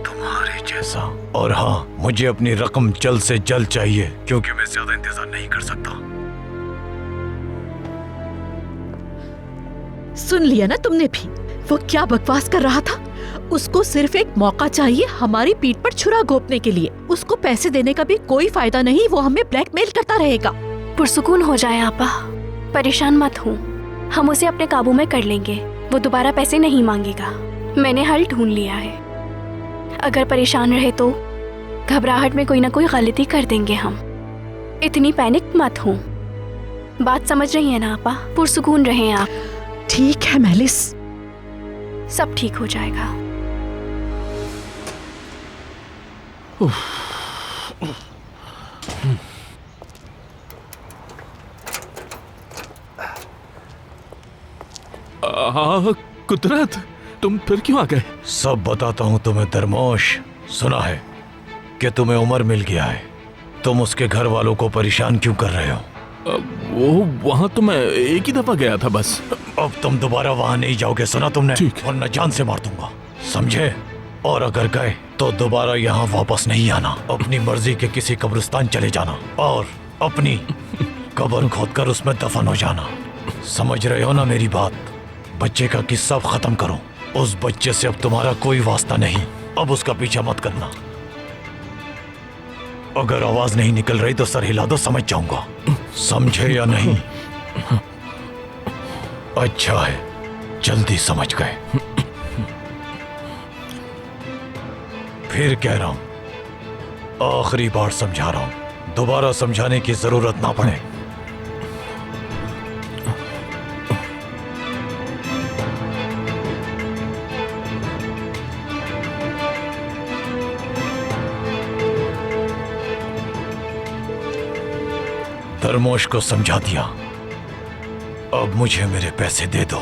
तुम्हारे जैसा। और हाँ, मुझे अपनी रकम जल्द से जल्द चाहिए, क्योंकि मैं ज्यादा इंतजार नहीं कर सकता।
सुन लिया ना तुमने भी, वो क्या बकवास कर रहा था। उसको सिर्फ एक मौका चाहिए हमारी पीठ पर छुरा घोंपने के लिए। उसको पैसे देने का भी कोई फायदा नहीं, वो हमें ब्लैकमेल करता रहेगा।
पुरसुकून हो जाए आपा, परेशान मत हो, हम उसे अपने काबू में कर लेंगे। वो दोबारा पैसे नहीं मांगेगा। मैंने हल ढूंढ लिया है। अगर परेशान रहे तो घबराहट में कोई ना कोई गलती कर देंगे हम। इतनी पैनिक मत हो। बात समझ रही है ना आपा? पुरसुकून रहें आप।
ठीक है मेलिस,
सब ठीक हो जाएगा।
कुदरत, तुम फिर क्यों आ गए?
सब बताता हूँ तुम्हें तरमोश। सुना है कि तुम्हें उमर मिल गया है, तुम उसके घर वालों को परेशान क्यों कर रहे हो?
वो वहाँ तो मैं एक ही दफा गया था बस।
अब तुम दोबारा वहाँ नहीं जाओगे, सुना तुमने? वरना जान से मार दूंगा, समझे? और अगर गए तो दोबारा यहाँ वापस नहीं आना। अपनी मर्जी के किसी कब्रिस्तान चले जाना और अपनी कब्र खोदकर उसमें दफन हो जाना। समझ रहे हो ना मेरी बात? बच्चे का किस्सा खत्म करो। उस बच्चे से अब तुम्हारा कोई वास्ता नहीं। अब उसका पीछा मत करना। अगर आवाज नहीं निकल रही तो सर हिला दो, समझ जाऊंगा। समझे या नहीं? अच्छा है, जल्दी समझ गए। फिर कह रहा हूं, आखिरी बार समझा रहा हूं, दोबारा समझाने की जरूरत ना पड़े। धर्मोश को समझा दिया, अब मुझे मेरे पैसे दे दो,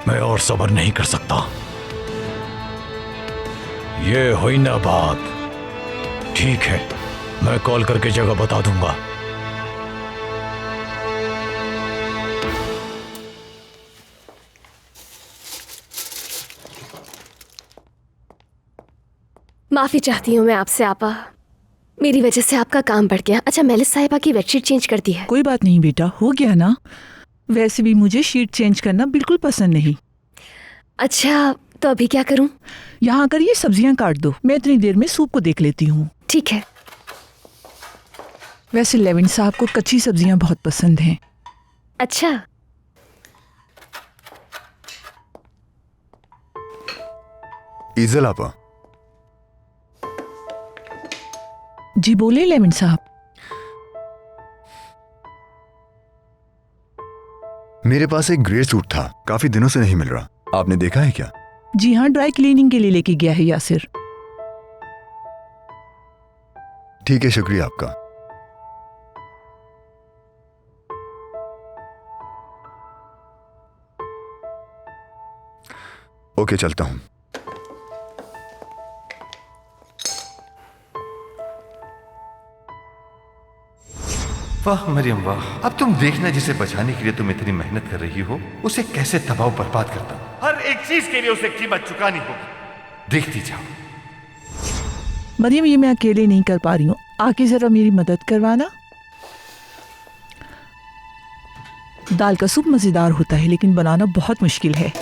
मैं और सब्र नहीं कर सकता। ये हुई ना बात। ठीक है, मैं कॉल करके जगह बता दूंगा।
माफी चाहती हूँ मैं आपसे आपा, मेरी वजह से आपका काम बढ़ गया। अच्छा, मेलिस साहिबा की बेडशीट चेंज कर दी है?
कोई बात नहीं बेटा, हो गया ना। वैसे भी मुझे शीट चेंज करना बिल्कुल पसंद नहीं।
अच्छा, तो अभी क्या करूं?
यहाँ आकर ये सब्जियां काट दो, मैं इतनी देर में सूप को देख लेती हूँ।
ठीक है।
वैसे लेविन साहब को कच्ची सब्जियां बहुत पसंद हैं।
अच्छा।
ईजल आपा।
जी बोले लेविन साहब।
मेरे पास एक ग्रे सूट था, काफी दिनों से नहीं मिल रहा, आपने देखा है क्या?
जी हाँ, ड्राई क्लीनिंग के लिए लेके गया है यासिर।
ठीक है, शुक्रिया आपका। ओके, चलता हूं।
वाह मरियम वाह, अब तुम देखना जिसे बचाने के लिए तुम इतनी मेहनत कर रही हो उसे कैसे तबाह बर्बाद करता हूं। हर एक चीज के लिए उसे कीमत चुकानी होगी, देखती जाओ।
मरियम, ये मैं अकेले नहीं कर पा रही हूँ, आके जरा मेरी मदद करवाना। दाल का सूप मजेदार होता है लेकिन बनाना बहुत मुश्किल है।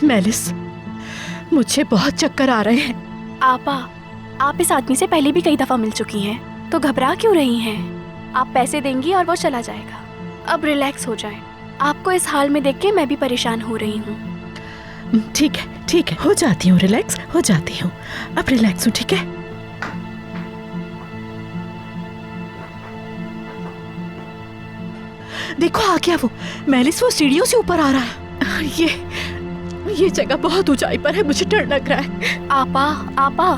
मेलिस, मुझे बहुत चक्कर आ रहे हैं।
आपा, आप इस आदमी से पहले भी कई दफा मिल चुकी हैं, तो घबरा क्यों रही हैं? आप पैसे देंगी और वो चला जाएगा। अब रिलैक्स हो जाएं। आपको इस हाल में देख के मैं भी परेशान हो रही हूँ।
ठीक है, ठीक है, हो जाती हूँ, रिलैक्स हो जाती हूँ। अब रिलैक्स हूँ, ठीक है। देखो आ गया वो, मेलिस वो सीढ़ियों से ऊपर आ रहा है। ये जगह बहुत ऊंचाई पर है, मुझे डर लग रहा है।
आपा,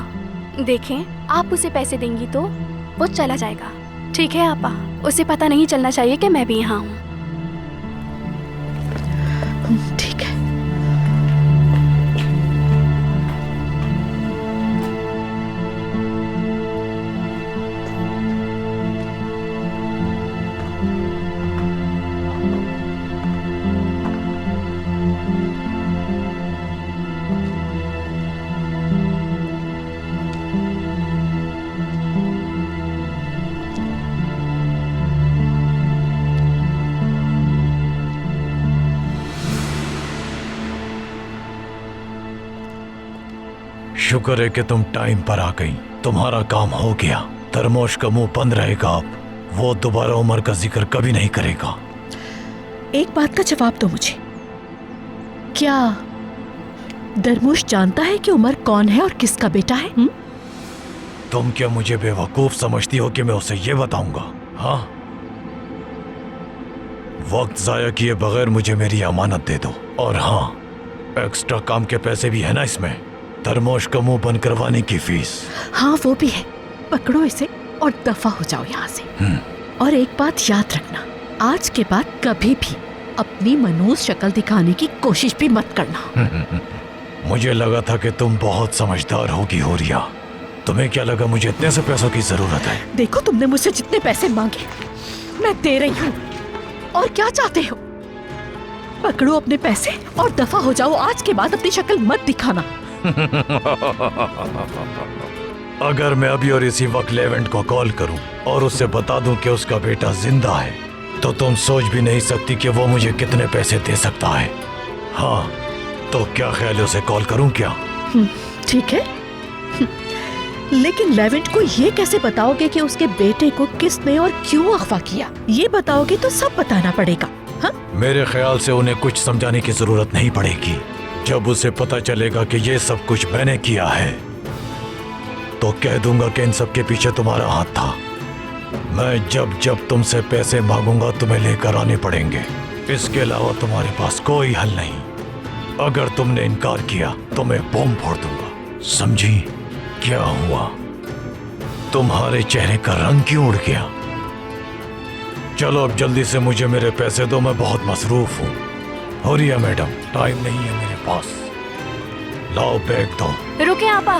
देखें, आप उसे पैसे देंगी तो वो चला जाएगा, ठीक है आपा? उसे पता नहीं चलना चाहिए कि मैं भी यहाँ हूँ।
ठीक है।
शुक्र है कि तुम टाइम पर आ गई, तुम्हारा काम हो गया। धर्मोश का मुंह बंद रहेगा अब, वो दोबारा उमर का जिक्र कभी नहीं करेगा।
एक बात का जवाब दो मुझे, क्या धर्मोश जानता है कि उमर कौन है और किसका बेटा है?
तुम क्या मुझे बेवकूफ समझती हो कि मैं उसे ये बताऊंगा? हाँ, वक्त जाया किए बगैर मुझे मेरी अमानत दे दो। और हाँ, एक्स्ट्रा काम के पैसे भी है ना इसमें, धर्मोश का मुंह बंद करवाने की फीस।
हाँ वो भी है, पकड़ो इसे और दफा हो जाओ यहाँ से। और एक बात याद रखना, आज के बाद कभी भी अपनी मनोज शक्ल दिखाने की कोशिश भी मत करना।
मुझे लगा था कि तुम बहुत समझदार होगी होरिया, तुम्हें क्या लगा मुझे इतने से पैसों की जरूरत है?
देखो, तुमने मुझसे जितने पैसे मांगे मैं दे रही हूँ। और क्या चाहते हो? पकड़ो अपने पैसे और दफा हो जाओ। आज के बाद अपनी शक्ल मत दिखाना।
अगर मैं अभी और इसी वक्त लेवेंट को कॉल करूं और उससे बता दूं कि उसका बेटा जिंदा है, तो तुम सोच भी नहीं सकती कि वो मुझे कितने पैसे दे सकता है। हाँ, तो क्या ख्याल है, उसे कॉल करूं क्या?
ठीक है, लेकिन लेवेंट को ये कैसे बताओगे कि उसके बेटे को किसने और क्यों अगवा किया? ये बताओगे तो सब बताना पड़ेगा। हाँ?
मेरे ख्याल से उन्हें कुछ समझाने की जरूरत नहीं पड़ेगी। जब उसे पता चलेगा कि ये सब कुछ मैंने किया है, तो कह दूंगा कि इन सब के पीछे तुम्हारा हाथ था। मैं जब जब तुमसे पैसे मांगूंगा तुम्हें लेकर आने पड़ेंगे। इसके अलावा तुम्हारे पास कोई हल नहीं। अगर तुमने इनकार किया तो मैं बम फोड़ दूंगा। समझी? क्या हुआ? तुम्हारे चेहरे का रंग क्यों उड़ गया? चलो अब जल्दी से मुझे मेरे पैसे दो, मैं बहुत मसरूफ हूँ। हो रही है मैडम, टाइम नहीं है मेरे पास। लाओ बैग दो।
रुके आपा।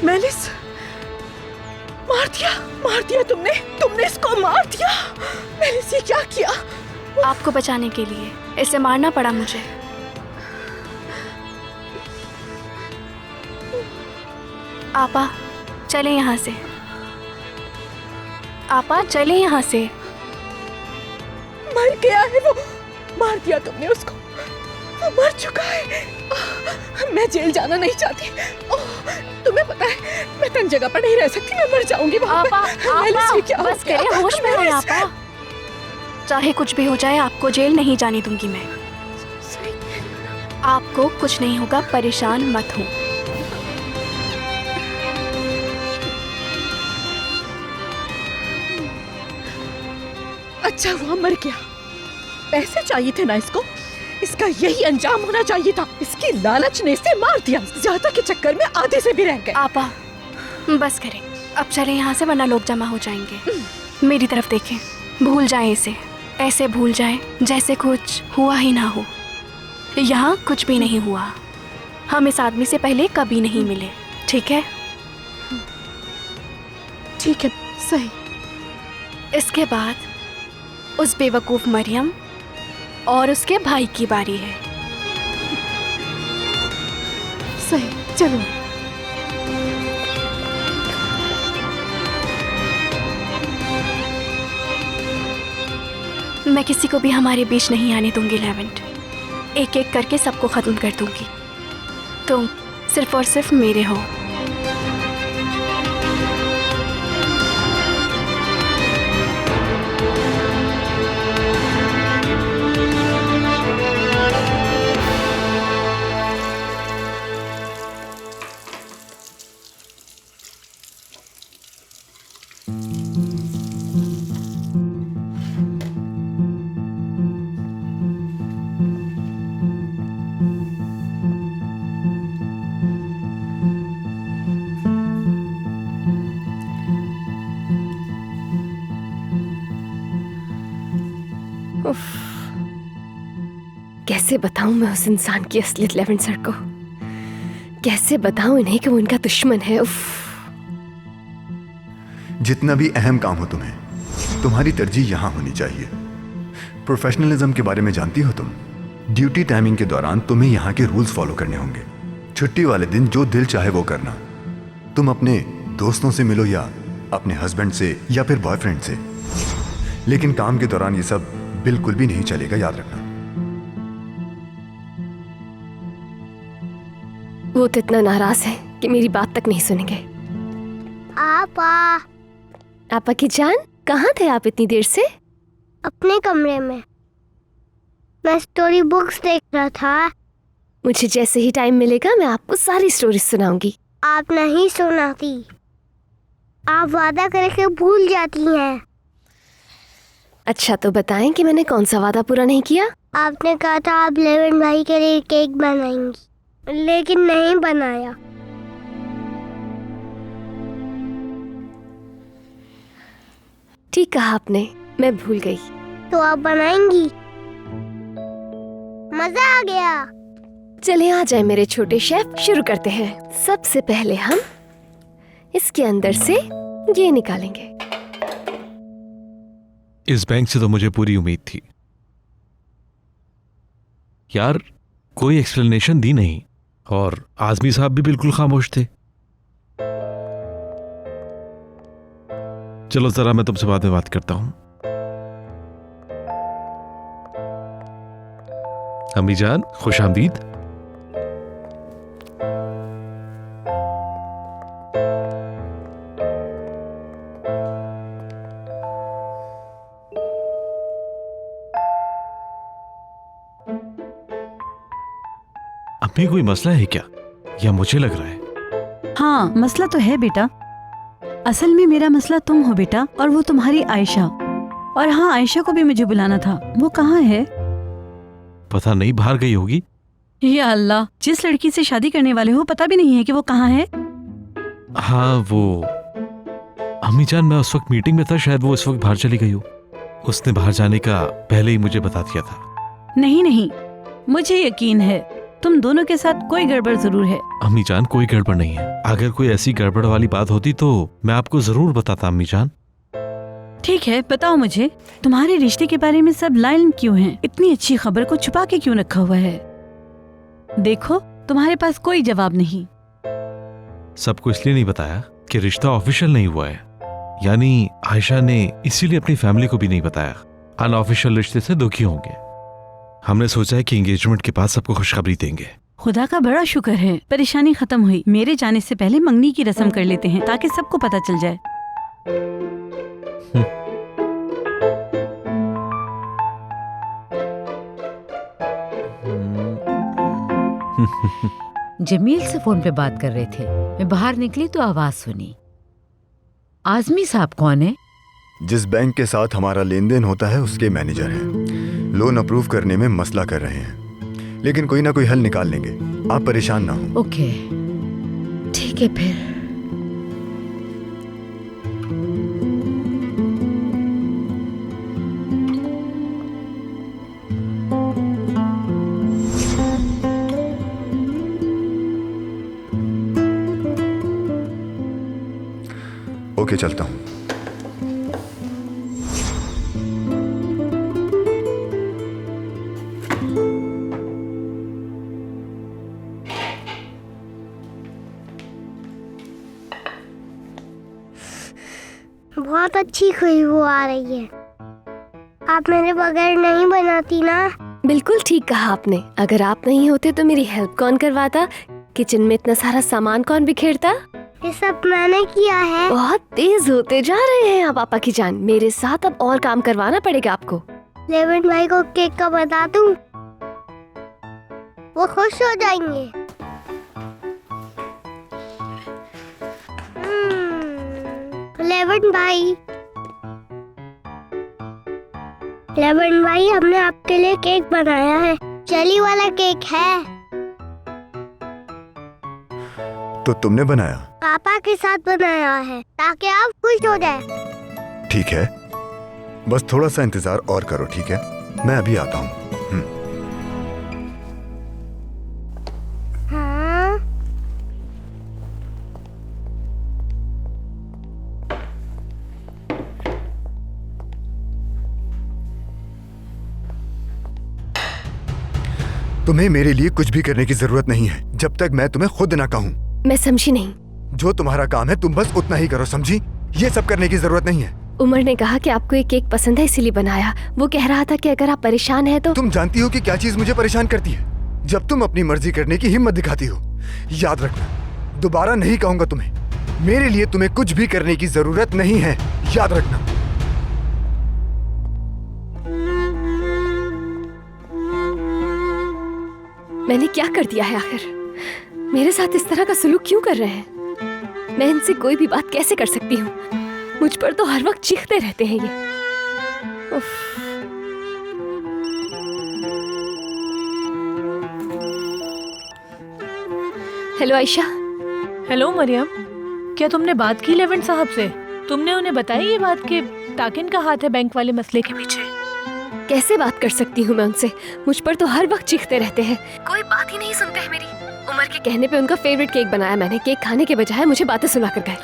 मेलिस, मार दिया तुमने इसको मार दिया। मेलिस, ये क्या किया?
आपको बचाने के लिए इसे मारना पड़ा मुझे। आपा चले यहाँ से। आपा चले यहाँ से।
मर गया है वो। मार दिया तुमने उसको। वो मर चुका है। मैं जेल जाना नहीं चाहती। तुम्हें पता है मैं तंग जगह पर नहीं रह सकती। मैं मर जाऊंगी वहाँ पे।
आपा बस करिए, होश में रहिए आपा। चाहे कुछ भी हो जाए, आपको जेल नहीं जाने दूंगी मैं। आपको कुछ नहीं होगा, परेशान मत हो।
अच्छा हुआ मर गया। पैसे चाहिए थे ना इसको। इसका यही अंजाम होना चाहिए था। इसकी लालच ने इसे मार दिया। ज्यादा के चक्कर में आधे से भी रह गए।
आपा बस करें, अब चले यहाँ से, वरना लोग जमा हो जाएंगे। मेरी तरफ देखें, भूल जाएं इसे। ऐसे भूल जाएं जैसे कुछ हुआ ही ना हो। यहाँ कुछ भी नहीं हुआ। हम इस आदमी से पहले कभी नहीं मिले। ठीक है?
ठीक है, सही।
इसके बाद उस बेवकूफ मरियम और उसके भाई की बारी है।
सही, चलो।
मैं किसी को भी हमारे बीच नहीं आने दूंगी लेवेंट। एक एक करके सबको खत्म कर दूंगी। तुम सिर्फ और सिर्फ मेरे हो।
उफ, कैसे बताऊं मैं उस इंसान की असलियत लेवेंट सर को? कैसे बताऊं इन्हें कि वो इनका दुश्मन है? उफ।
जितना भी अहम काम हो तुम्हें, तुम्हारी तरजीह यहाँ होनी चाहिए। प्रोफेशनलिज्म के बारे में जानती हो तुम? ड्यूटी टाइमिंग के दौरान तुम्हें यहाँ के रूल्स फॉलो करने होंगे। छुट्टी वाले दिन जो दिल चाहे वो करना। तुम अपने दोस्तों से मिलो या अपने हस्बैंड से या फिर बॉयफ्रेंड से, लेकिन काम के दौरान ये सब बिल्कुल भी नहीं चलेगा, याद रखना।
वो तो इतना नाराज है कि मेरी बात तक नहीं सुनेंगे। आपा की जान, कहाँ थे आप इतनी देर से?
अपने कमरे में मैं स्टोरी बुक्स देख रहा था।
मुझे जैसे ही टाइम मिलेगा मैं आपको सारी स्टोरी सुनाऊंगी।
आप नहीं सुनाती, आप वादा करके भूल जाती हैं।
अच्छा तो बताएं कि मैंने कौन सा वादा पूरा नहीं किया?
आपने कहा था आप लेवेंट भाई के लिए केक बनाएंगी, लेकिन नहीं बनाया।
ठीक कहा आपने, मैं भूल गई।
तो आप बनाएंगी? मजा आ गया।
चले आ जाए मेरे छोटे शेफ, शुरू करते हैं। सबसे पहले हम इसके अंदर से ये निकालेंगे।
इस बैंक से तो मुझे पूरी उम्मीद थी यार, कोई एक्सप्लेनेशन दी नहीं और आजमी साहब भी बिल्कुल खामोश थे। चलो जरा मैं तुमसे बाद में बात करता हूं। अम्मी जान, खुश आमदीद। अम्मी कोई मसला है क्या, या मुझे लग रहा है?
हाँ, मसला तो है बेटा। असल में मेरा मसला तुम हो बेटा, और वो तुम्हारी आयशा। और हाँ, आयशा को भी मुझे बुलाना था। वो कहाँ है?
पता नहीं, बाहर गई होगी।
या अल्लाह, जिस लड़की से शादी करने वाले हो पता भी नहीं है कि वो कहाँ है।
हाँ वो अम्मी जान, मैं उस वक्त मीटिंग में था, शायद वो इस वक्त बाहर चली गई हो। उसने बाहर जाने का पहले ही मुझे बता दिया था।
नहीं नहीं, मुझे यकीन है तुम दोनों के साथ कोई गड़बड़ जरूर है।
अम्मी जान, कोई गड़बड़ नहीं है। अगर कोई ऐसी गड़बड़ वाली बात होती तो मैं आपको जरूर बताता अम्मी जान।
ठीक है, बताओ मुझे, तुम्हारे रिश्ते के बारे में सब लाइन क्यों हैं? इतनी अच्छी खबर को छुपा के क्यों रखा हुआ है? देखो, तुम्हारे पास कोई जवाब नहीं।
सबको इसलिए नहीं बताया कि रिश्ता ऑफिशियल नहीं हुआ है, यानी आयशा ने इसीलिए अपनी फैमिली को भी नहीं बताया। अनऑफिशियल रिश्ते से दुखी होंगे। हमने सोचा है कि एंगेजमेंट के बाद सबको खुशखबरी देंगे।
खुदा का बड़ा शुक्र है, परेशानी खत्म हुई। मेरे जाने से पहले मंगनी की रस्म कर लेते हैं ताकि सबको पता चल जाए।
जमील से फोन पे बात कर रहे थे। मैं बाहर निकली तो आवाज सुनी। आजमी साहब कौन है?
जिस बैंक के साथ हमारा लेन देन होता है उसके मैनेजर हैं। लोन अप्रूव करने में मसला कर रहे हैं, लेकिन कोई ना कोई हल निकाल लेंगे, आप परेशान ना हो।
ओके, ठीक है फिर।
ओके, चलता हूँ।
बहुत अच्छी खुशबू आ रही है। आप मेरे बगैर नहीं बनाती ना?
बिल्कुल ठीक कहा आपने। अगर आप नहीं होते तो मेरी हेल्प कौन करवाता? किचन में इतना सारा सामान कौन बिखेरता?
ये सब मैंने किया है।
बहुत तेज होते जा रहे हैं आप पापा की जान। मेरे साथ अब और काम करवाना पड़ेगा आपको।
लेवन भाई को केक का बता दूं, वो खुश हो जाएंगे। लेवन भाई, हमने आपके लिए केक बनाया है। चेरी वाला केक है।
तो तुमने बनाया?
पापा के साथ बनाया है ताकि आप खुश हो जाए।
ठीक है, बस थोड़ा सा इंतजार और करो, ठीक है? मैं अभी आता हूँ।
हाँ?
तुम्हें मेरे लिए कुछ भी करने की जरूरत नहीं है जब तक मैं तुम्हें खुद ना कहूँ।
मैं समझी नहीं।
जो तुम्हारा काम है तुम बस उतना ही करो, समझी? ये सब करने की जरूरत नहीं है।
उमर ने कहा कि आपको ये केक पसंद है इसीलिए बनाया। वो कह रहा था कि अगर आप परेशान हैं तो।
तुम जानती हो कि क्या चीज मुझे परेशान करती है? जब तुम अपनी मर्जी करने की हिम्मत दिखाती हो। याद रखना, दोबारा नहीं कहूंगा तुम्हें। मेरे लिए तुम्हें कुछ भी करने की जरूरत नहीं है, याद रखना।
मैंने क्या कर दिया है आखिर? मेरे साथ इस तरह का सलूक क्यों कर रहे हैं? मैं इनसे कोई भी बात कैसे कर सकती हूँ? मुझ पर तो हर वक्त चीखते रहते हैं ये। उफ। हेलो आयशा।
हेलो मरियम, क्या तुमने बात की लेवन साहब से? तुमने उन्हें बताई ये बात कि ताकिन का हाथ है बैंक वाले मसले के पीछे?
कैसे बात कर सकती हूँ मैं उनसे? मुझ पर तो हर वक्त चीखते रहते हैं, कोई बात ही नहीं सुनते हैं मेरी। उमर के कहने पे उनका फेवरेट केक बनाया मैंने, केक खाने के बजाय मुझे बातें सुना कर गए।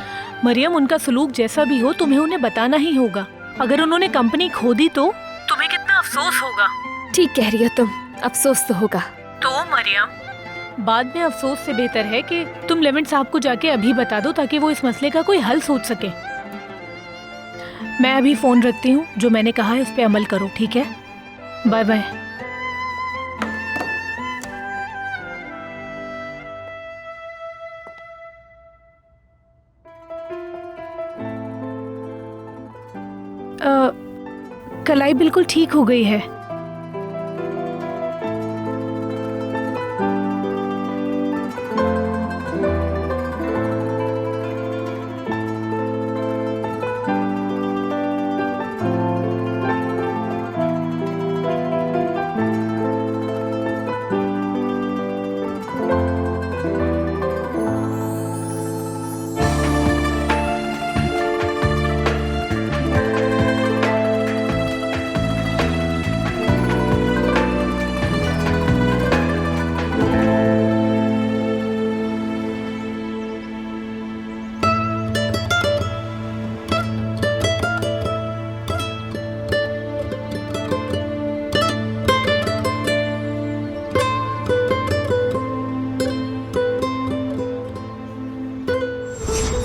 मरियम, उनका सलूक जैसा भी हो तुम्हें उन्हें बताना ही होगा। अगर उन्होंने कंपनी खो दी तो तुम्हें कितना अफसोस होगा।
ठीक कह रही हो तुम, अफसोस तो होगा।
तो मरियम, बाद में अफसोस से बेहतर है कि तुम लेवेंट साहब को जाके अभी बता दो ताकि वो इस मसले का कोई हल सोच सके। मैं अभी फोन रखती हूँ, जो मैंने कहा है उस पर अमल करो, ठीक है? Bye bye. कलाई बिल्कुल ठीक हो गई है।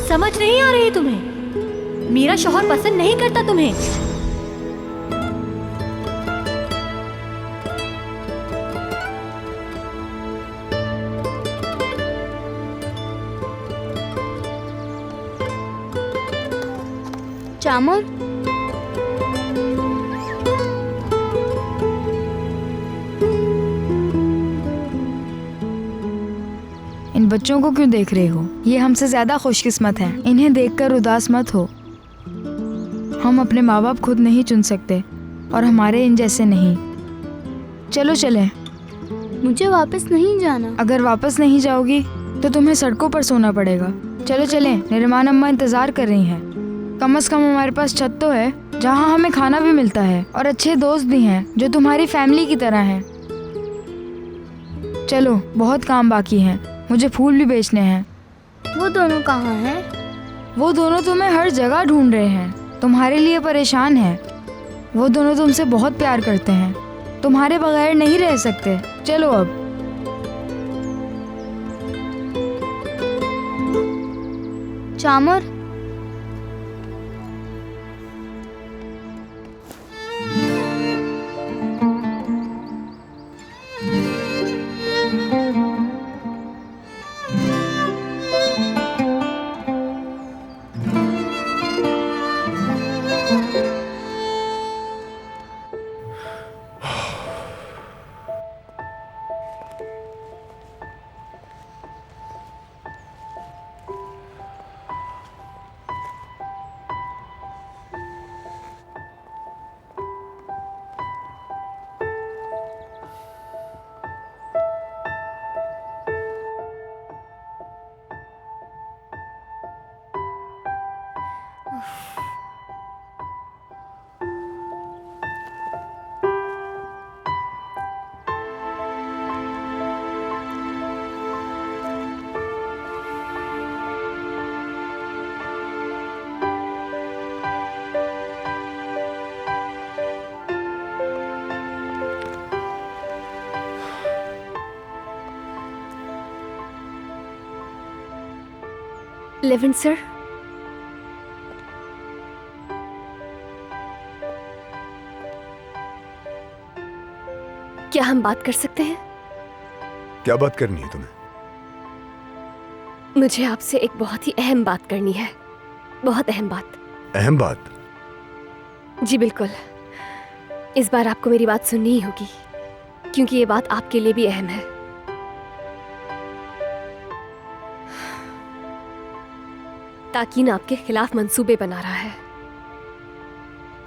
समझ नहीं आ रही तुम्हें? मेरा शौहर पसंद नहीं करता तुम्हें।
चामुर,
इन बच्चों को क्यों देख रहे हो? ये हमसे ज्यादा खुशकिस्मत हैं। इन्हें देखकर उदास मत हो। हम अपने माँ बाप खुद नहीं चुन सकते और हमारे इन जैसे नहीं। चलो चलें।
मुझे वापस नहीं जाना।
अगर वापस नहीं जाओगी तो तुम्हें सड़कों पर सोना पड़ेगा। चलो चलें, निर्माण अम्मा इंतजार कर रही हैं। कम से कम हमारे पास छत तो है जहाँ हमें खाना भी मिलता है और अच्छे दोस्त भी हैं जो तुम्हारी फैमिली की तरह हैं। चलो, बहुत काम बाकी हैं। मुझे फूल भी बेचने हैं।
वो दोनों कहाँ हैं?
वो दोनों तुम्हें हर जगह ढूंढ रहे हैं, तुम्हारे लिए परेशान हैं। वो दोनों तुमसे बहुत प्यार करते हैं, तुम्हारे बगैर नहीं रह सकते। चलो अब।
चामुर,
लेवेंट सर, क्या हम बात कर सकते हैं?
क्या बात करनी है तुम्हें?
मुझे आपसे एक बहुत ही अहम बात करनी है, बहुत अहम बात।
अहम बात?
जी बिल्कुल। इस बार आपको मेरी बात सुननी ही होगी, क्योंकि ये बात आपके लिए भी अहम है। ताकीन आपके खिलाफ मंसूबे बना रहा है।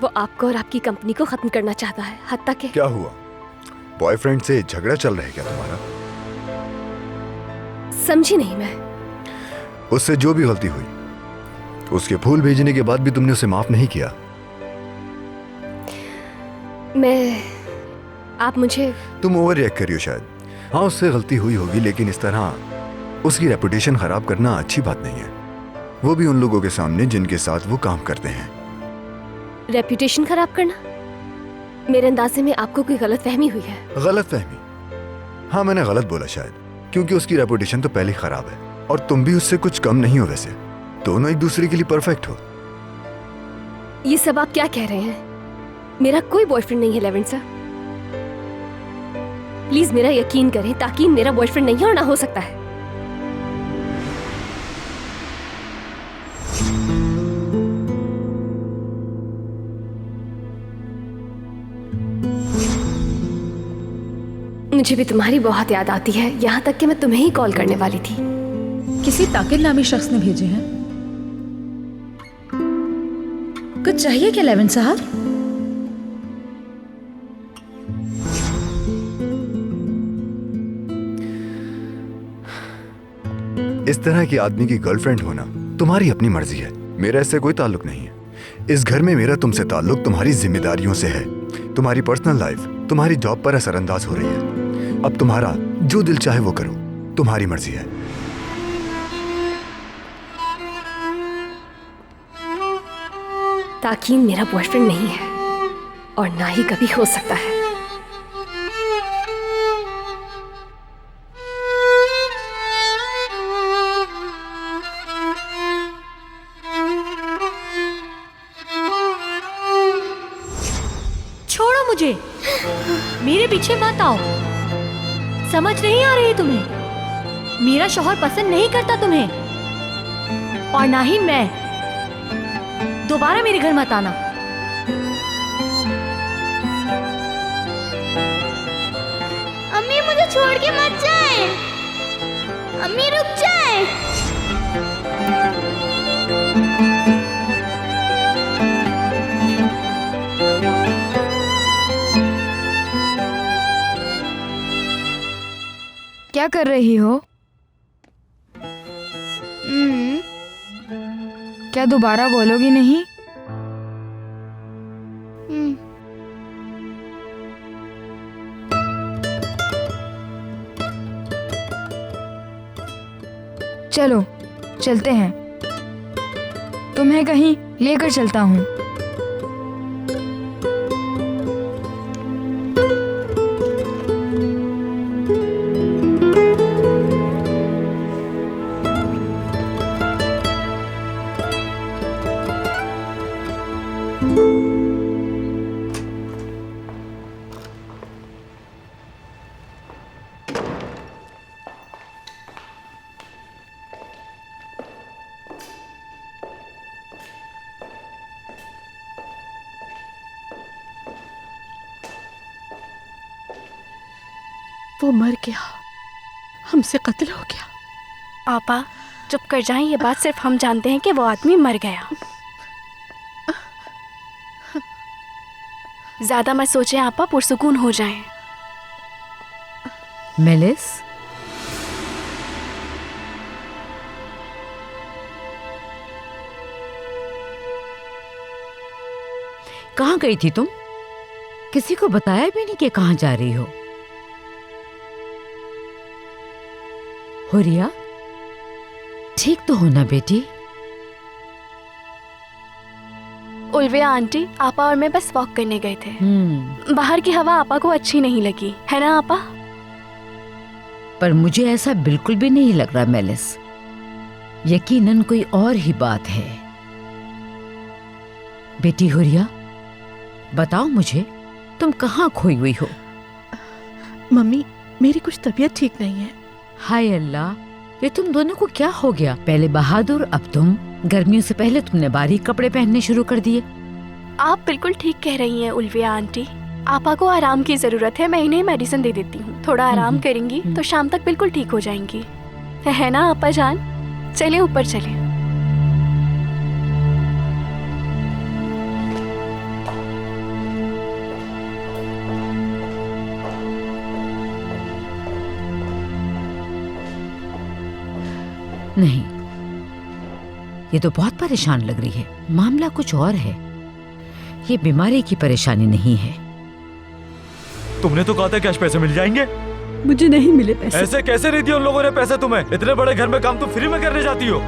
वो आपको और आपकी कंपनी को खत्म करना चाहता है, हत्ता के।
क्या हुआ? बॉयफ्रेंड से झगड़ा चल रहा है क्या तुम्हारा?
समझी नहीं मैं।
उससे जो भी गलती हुई, उसके फूल भेजने के बाद भी तुमने उसे माफ नहीं किया।
आप मुझे
तुम ओवर रिएक्ट करियो शायद। हाँ, उससे गलती हुई होगी, लेकिन इस तरह उसकी रेपुटेशन खराब करना अच्छी बात नहीं है, वो भी उन लोगों के सामने जिनके साथ वो काम करते हैं।
रेपुटेशन खराब करना? मेरे अंदाजे में आपको कोई गलतफहमी हुई है।
गलतफहमी? हाँ, मैंने गलत बोला शायद, क्योंकि उसकी रेपुटेशन तो पहले ही खराब है और तुम भी उससे कुछ कम नहीं हो। वैसे दोनों एक दूसरे के लिए परफेक्ट हो।
ये सब आप क्या कह रहे हैं? मेरा कोई बॉयफ्रेंड नहीं है लेवेंट सर। प्लीज मेरा यकीन करें, ताकि मेरा बॉयफ्रेंड नहीं है और ना हो सकता है। मुझे भी तुम्हारी बहुत याद आती है, यहाँ तक कि मैं तुम्हें ही कॉल करने वाली थी।
किसी ताकिद नामी शख्स ने भेजे हैं। कुछ चाहिए क्या लेवेंट साहब?
इस तरह के आदमी की गर्लफ्रेंड होना तुम्हारी अपनी मर्जी है, मेरा इससे कोई ताल्लुक नहीं है। इस घर में मेरा तुमसे ताल्लुक तुम्हारी जिम्मेदारियों से है। तुम्हारी पर्सनल लाइफ तुम्हारी जॉब पर असरअंदाज हो रही है। अब तुम्हारा जो दिल चाहे वो करो, तुम्हारी मर्जी है।
ताकीन मेरा बॉयफ्रेंड नहीं है और ना ही कभी हो सकता है।
छोड़ो मुझे, मेरे पीछे मत आओ। समझ नहीं आ रही तुम्हें? मेरा शौहर पसंद नहीं करता तुम्हें, और ना ही मैं। दोबारा मेरे घर मत आना।
अम्मी मुझे छोड़ के मत जाए। अम्मी रुक जाए।
क्या कर रही हो? क्या दोबारा बोलोगी नहीं? चलो चलते हैं, तुम्हें कहीं लेकर चलता हूँ।
वो मर गया, हमसे कत्ल हो गया।
आपा चुप कर जाएं, ये बात सिर्फ हम जानते हैं कि वो आदमी मर गया। ज्यादा मत सोचें आपा, पुरसुकून हो जाएं।
मेलिस, कहाँ गई थी तुम? किसी को बताया भी नहीं कि कहाँ जा रही हो। हुरिया, ठीक तो हो ना बेटी?
उल्विया आंटी, आपा और मैं बस वॉक करने गए थे। बाहर की हवा आपा को अच्छी नहीं लगी, है ना आपा?
पर मुझे ऐसा बिल्कुल भी नहीं लग रहा मेलिस। यकीनन कोई और ही बात है। बेटी हुरिया, बताओ मुझे, तुम कहाँ खोई हुई हो?
मम्मी, मेरी कुछ तबीयत ठीक नहीं है।
हाय अल्लाह, ये तुम दोनों को क्या हो गया? पहले बहादुर, अब तुम। गर्मियों से पहले तुमने बारीक कपड़े पहनने शुरू कर दिए।
आप बिल्कुल ठीक कह रही हैं उल्विया आंटी। आपा को आराम की जरूरत है, मैं इन्हें मेडिसिन दे देती हूँ। थोड़ा आराम करेंगी तो शाम तक बिल्कुल ठीक हो जाएंगी, है ना आपा जान? चले ऊपर चले।
नहीं, ये तो बहुत परेशान लग रही है। मामला कुछ और है। ये बीमारी की परेशानी नहीं है,
तुमने तो कहा था कैश पैसे मिल जाएंगे।
मुझे नहीं मिले पैसे।
ऐसे कैसे नहीं दिए उन लोगों ने पैसे तुम्हें? इतने बड़े घर में काम तुम फ्री में करने जाती हो।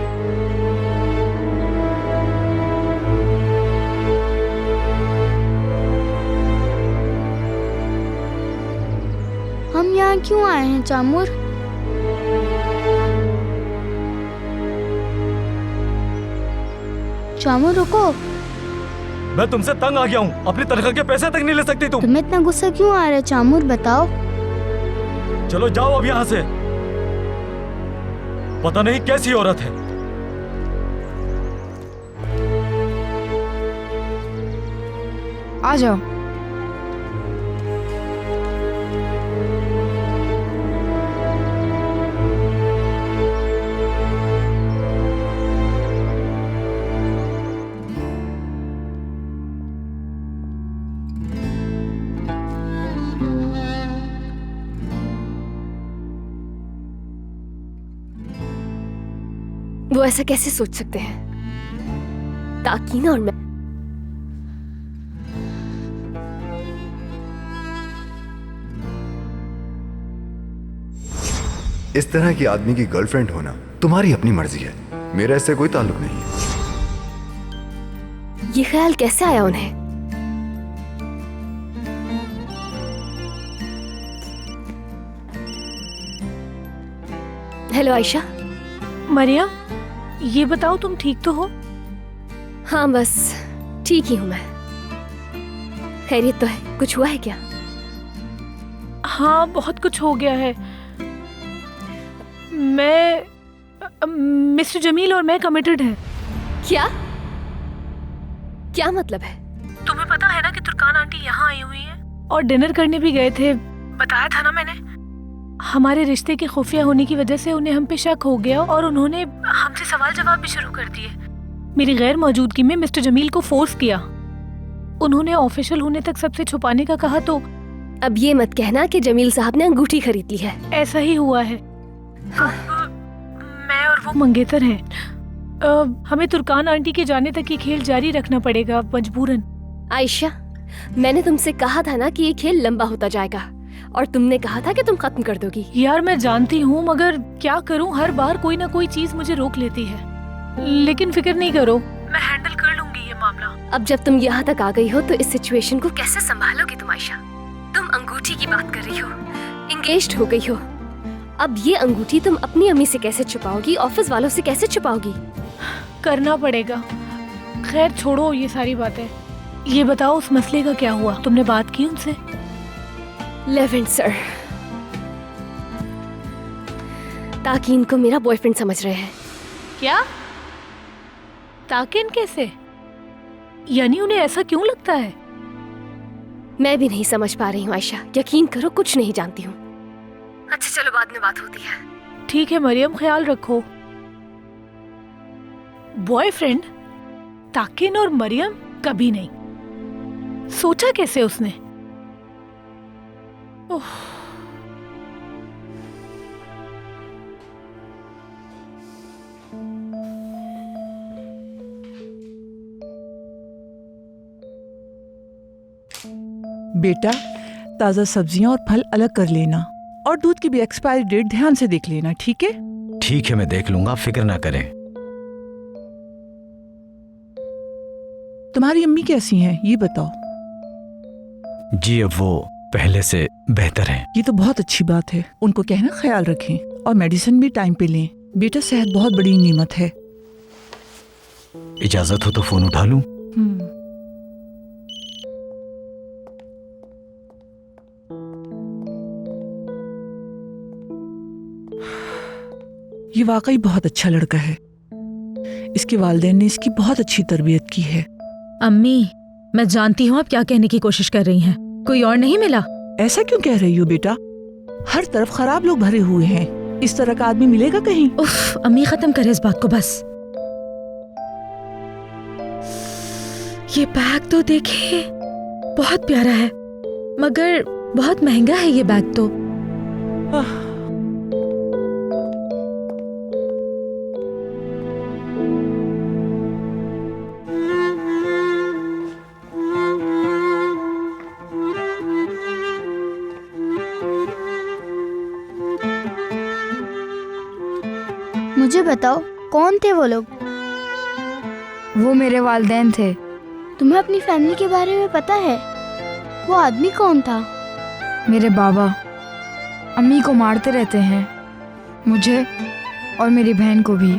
हम यहाँ क्यों आए हैं चामूर? चामूर रुको।
मैं तुमसे तंग आ गया हूँ, अपनी तनख्वाह के पैसे तक नहीं ले सकती तुम।
तुम्हें इतना गुस्सा क्यों आ रहा है चामूर, बताओ।
चलो जाओ अब यहाँ से। पता नहीं कैसी औरत है।
आ जाओ।
वो ऐसा कैसे सोच सकते हैं? ताकीना और मैं
इस तरह की आदमी की गर्लफ्रेंड होना तुम्हारी अपनी मर्जी है, मेरा इससे कोई ताल्लुक नहीं है।
ये ख्याल कैसे आया उन्हें? हेलो आयशा।
मरियम, ये बताओ तुम ठीक तो हो?
हाँ बस ठीक ही हूँ मैं। खैरियत तो है? कुछ हुआ है क्या?
हाँ बहुत कुछ हो गया है। मिस्टर जमील और मैं कमिटेड हैं।
क्या? क्या मतलब है?
तुम्हें पता है ना कि तुर्कान आंटी यहाँ आई हुई हैं और डिनर करने भी गए थे, बताया था ना मैंने। हमारे रिश्ते के खुफिया होने की वजह से उन्हें हम पे शक हो गया और उन्होंने हमसे सवाल जवाब भी शुरू कर दिए। मेरी गैर मौजूदगी में मिस्टर जमील को फोर्स किया। उन्होंने ऑफिशियल होने तक सबसे छुपाने का कहा। तो
अब ये मत कहना कि जमील साहब ने अंगूठी खरीद ली है।
ऐसा ही हुआ है। हाँ। मैं और वो मंगेतर हैं। हमें तुर्कान आंटी के जाने तक ये खेल जारी रखना पड़ेगा मजबूरन।
आयशा, मैंने तुमसे कहा था ना कि ये खेल लंबा होता जाएगा और तुमने कहा था कि तुम खत्म कर दोगी।
यार मैं जानती हूँ, मगर क्या करूँ, हर बार कोई ना कोई चीज मुझे रोक लेती है। लेकिन फिक्र नहीं करो, मैं हैंडल कर लूंगी ये मामला।
अब जब तुम यहाँ तक आ गई हो तो इस सिचुएशन को कैसे संभालोगी तुम आयशा? तुम अंगूठी की बात कर रही हो, एंगेज्ड हो गई हो। अब ये अंगूठी तुम अपनी अम्मी से कैसे छुपाओगी, ऑफिस वालों से कैसे छुपाओगी?
करना पड़ेगा। खैर छोड़ो ये सारी बातें। ये बताओ उस मसले का क्या हुआ? तुमने बात की उनसे?
लेवेंट सर ताकीन को मेरा बॉयफ्रेंड समझ रहे हैं।
क्या? ताकीन कैसे? यानी उन्हें ऐसा क्यों लगता है?
मैं भी नहीं समझ पा रही हूँ आयशा, यकीन करो कुछ नहीं जानती हूँ। अच्छा चलो बाद में बात होती है।
ठीक है मरियम, ख्याल रखो। बॉयफ्रेंड? ताकीन और मरियम? कभी नहीं। सोचा कैसे उसने?
बेटा, ताज़ा सब्जियां और फल अलग कर लेना और दूध की भी एक्सपायरी डेट ध्यान से देख लेना, ठीक है?
ठीक है, मैं देख लूंगा, फिक्र ना करें।
तुम्हारी अम्मी कैसी हैं, ये बताओ।
जी अब वो पहले से बेहतर हैं।
ये तो बहुत अच्छी बात है। उनको कहना ख्याल रखें और मेडिसिन भी टाइम पे लें। बेटा, सेहत बहुत बड़ी नेमत है।
इजाजत हो तो फोन उठा लूं?
ये वाकई बहुत अच्छा लड़का है। इसके वालिदैन ने इसकी बहुत अच्छी तरबियत की है।
अम्मी, मैं जानती हूँ आप क्या कहने की कोशिश कर रही हैं। कोई और नहीं मिला?
ऐसा क्यों कह रही हो बेटा? हर तरफ खराब लोग भरे हुए हैं। इस तरह का आदमी मिलेगा कहीं?
उफ, अम्मी खत्म करे इस बात को बस। ये बैग तो देखे, बहुत प्यारा है, मगर बहुत महंगा है ये बैग तो।
बताओ, कौन थे वो लोग?
वो मेरे वालिदैन थे।
तुम्हें अपनी फैमिली के बारे में पता है? वो आदमी कौन था?
मेरे बाबा अम्मी को मारते रहते हैं, मुझे और मेरी बहन को भी।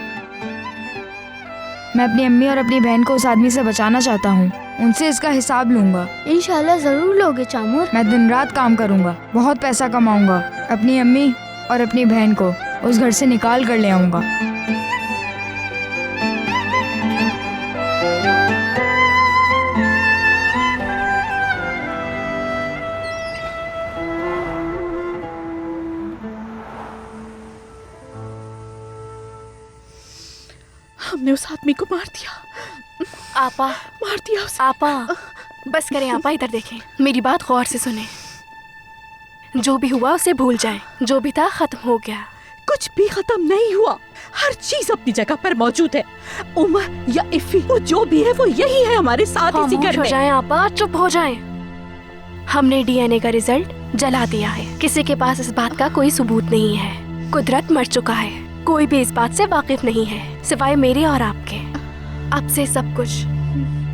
मैं अपनी अम्मी और अपनी बहन को उस आदमी से बचाना चाहता हूँ। उनसे इसका हिसाब लूंगा।
इंशाल्लाह जरूर लोगे चामूर।
मैं दिन रात काम करूंगा, बहुत पैसा कमाऊंगा, अपनी अम्मी और अपनी बहन को उस घर से निकाल कर ले आऊंगा।
हमने उस आदमी को मार दिया।
आपा,
मार दिया उसे।
आपा, बस करें आपा, इधर देखें, मेरी बात गौर से सुने। जो भी हुआ उसे भूल जाएं। जो भी था खत्म हो गया।
कुछ भी खत्म नहीं हुआ, हर चीज अपनी जगह पर मौजूद है। उमर या इफ़ी, वो जो भी है वो यही है हमारे साथ इसी घर में।
हो जाएं आपा, चुप हो जाएं। हमने डीएनए का रिजल्ट जला दिया है। किसी के पास इस बात का कोई सबूत नहीं है। कुदरत मर चुका है। कोई भी इस बात से वाकिफ नहीं है सिवाय मेरे और आपके। अब से सब कुछ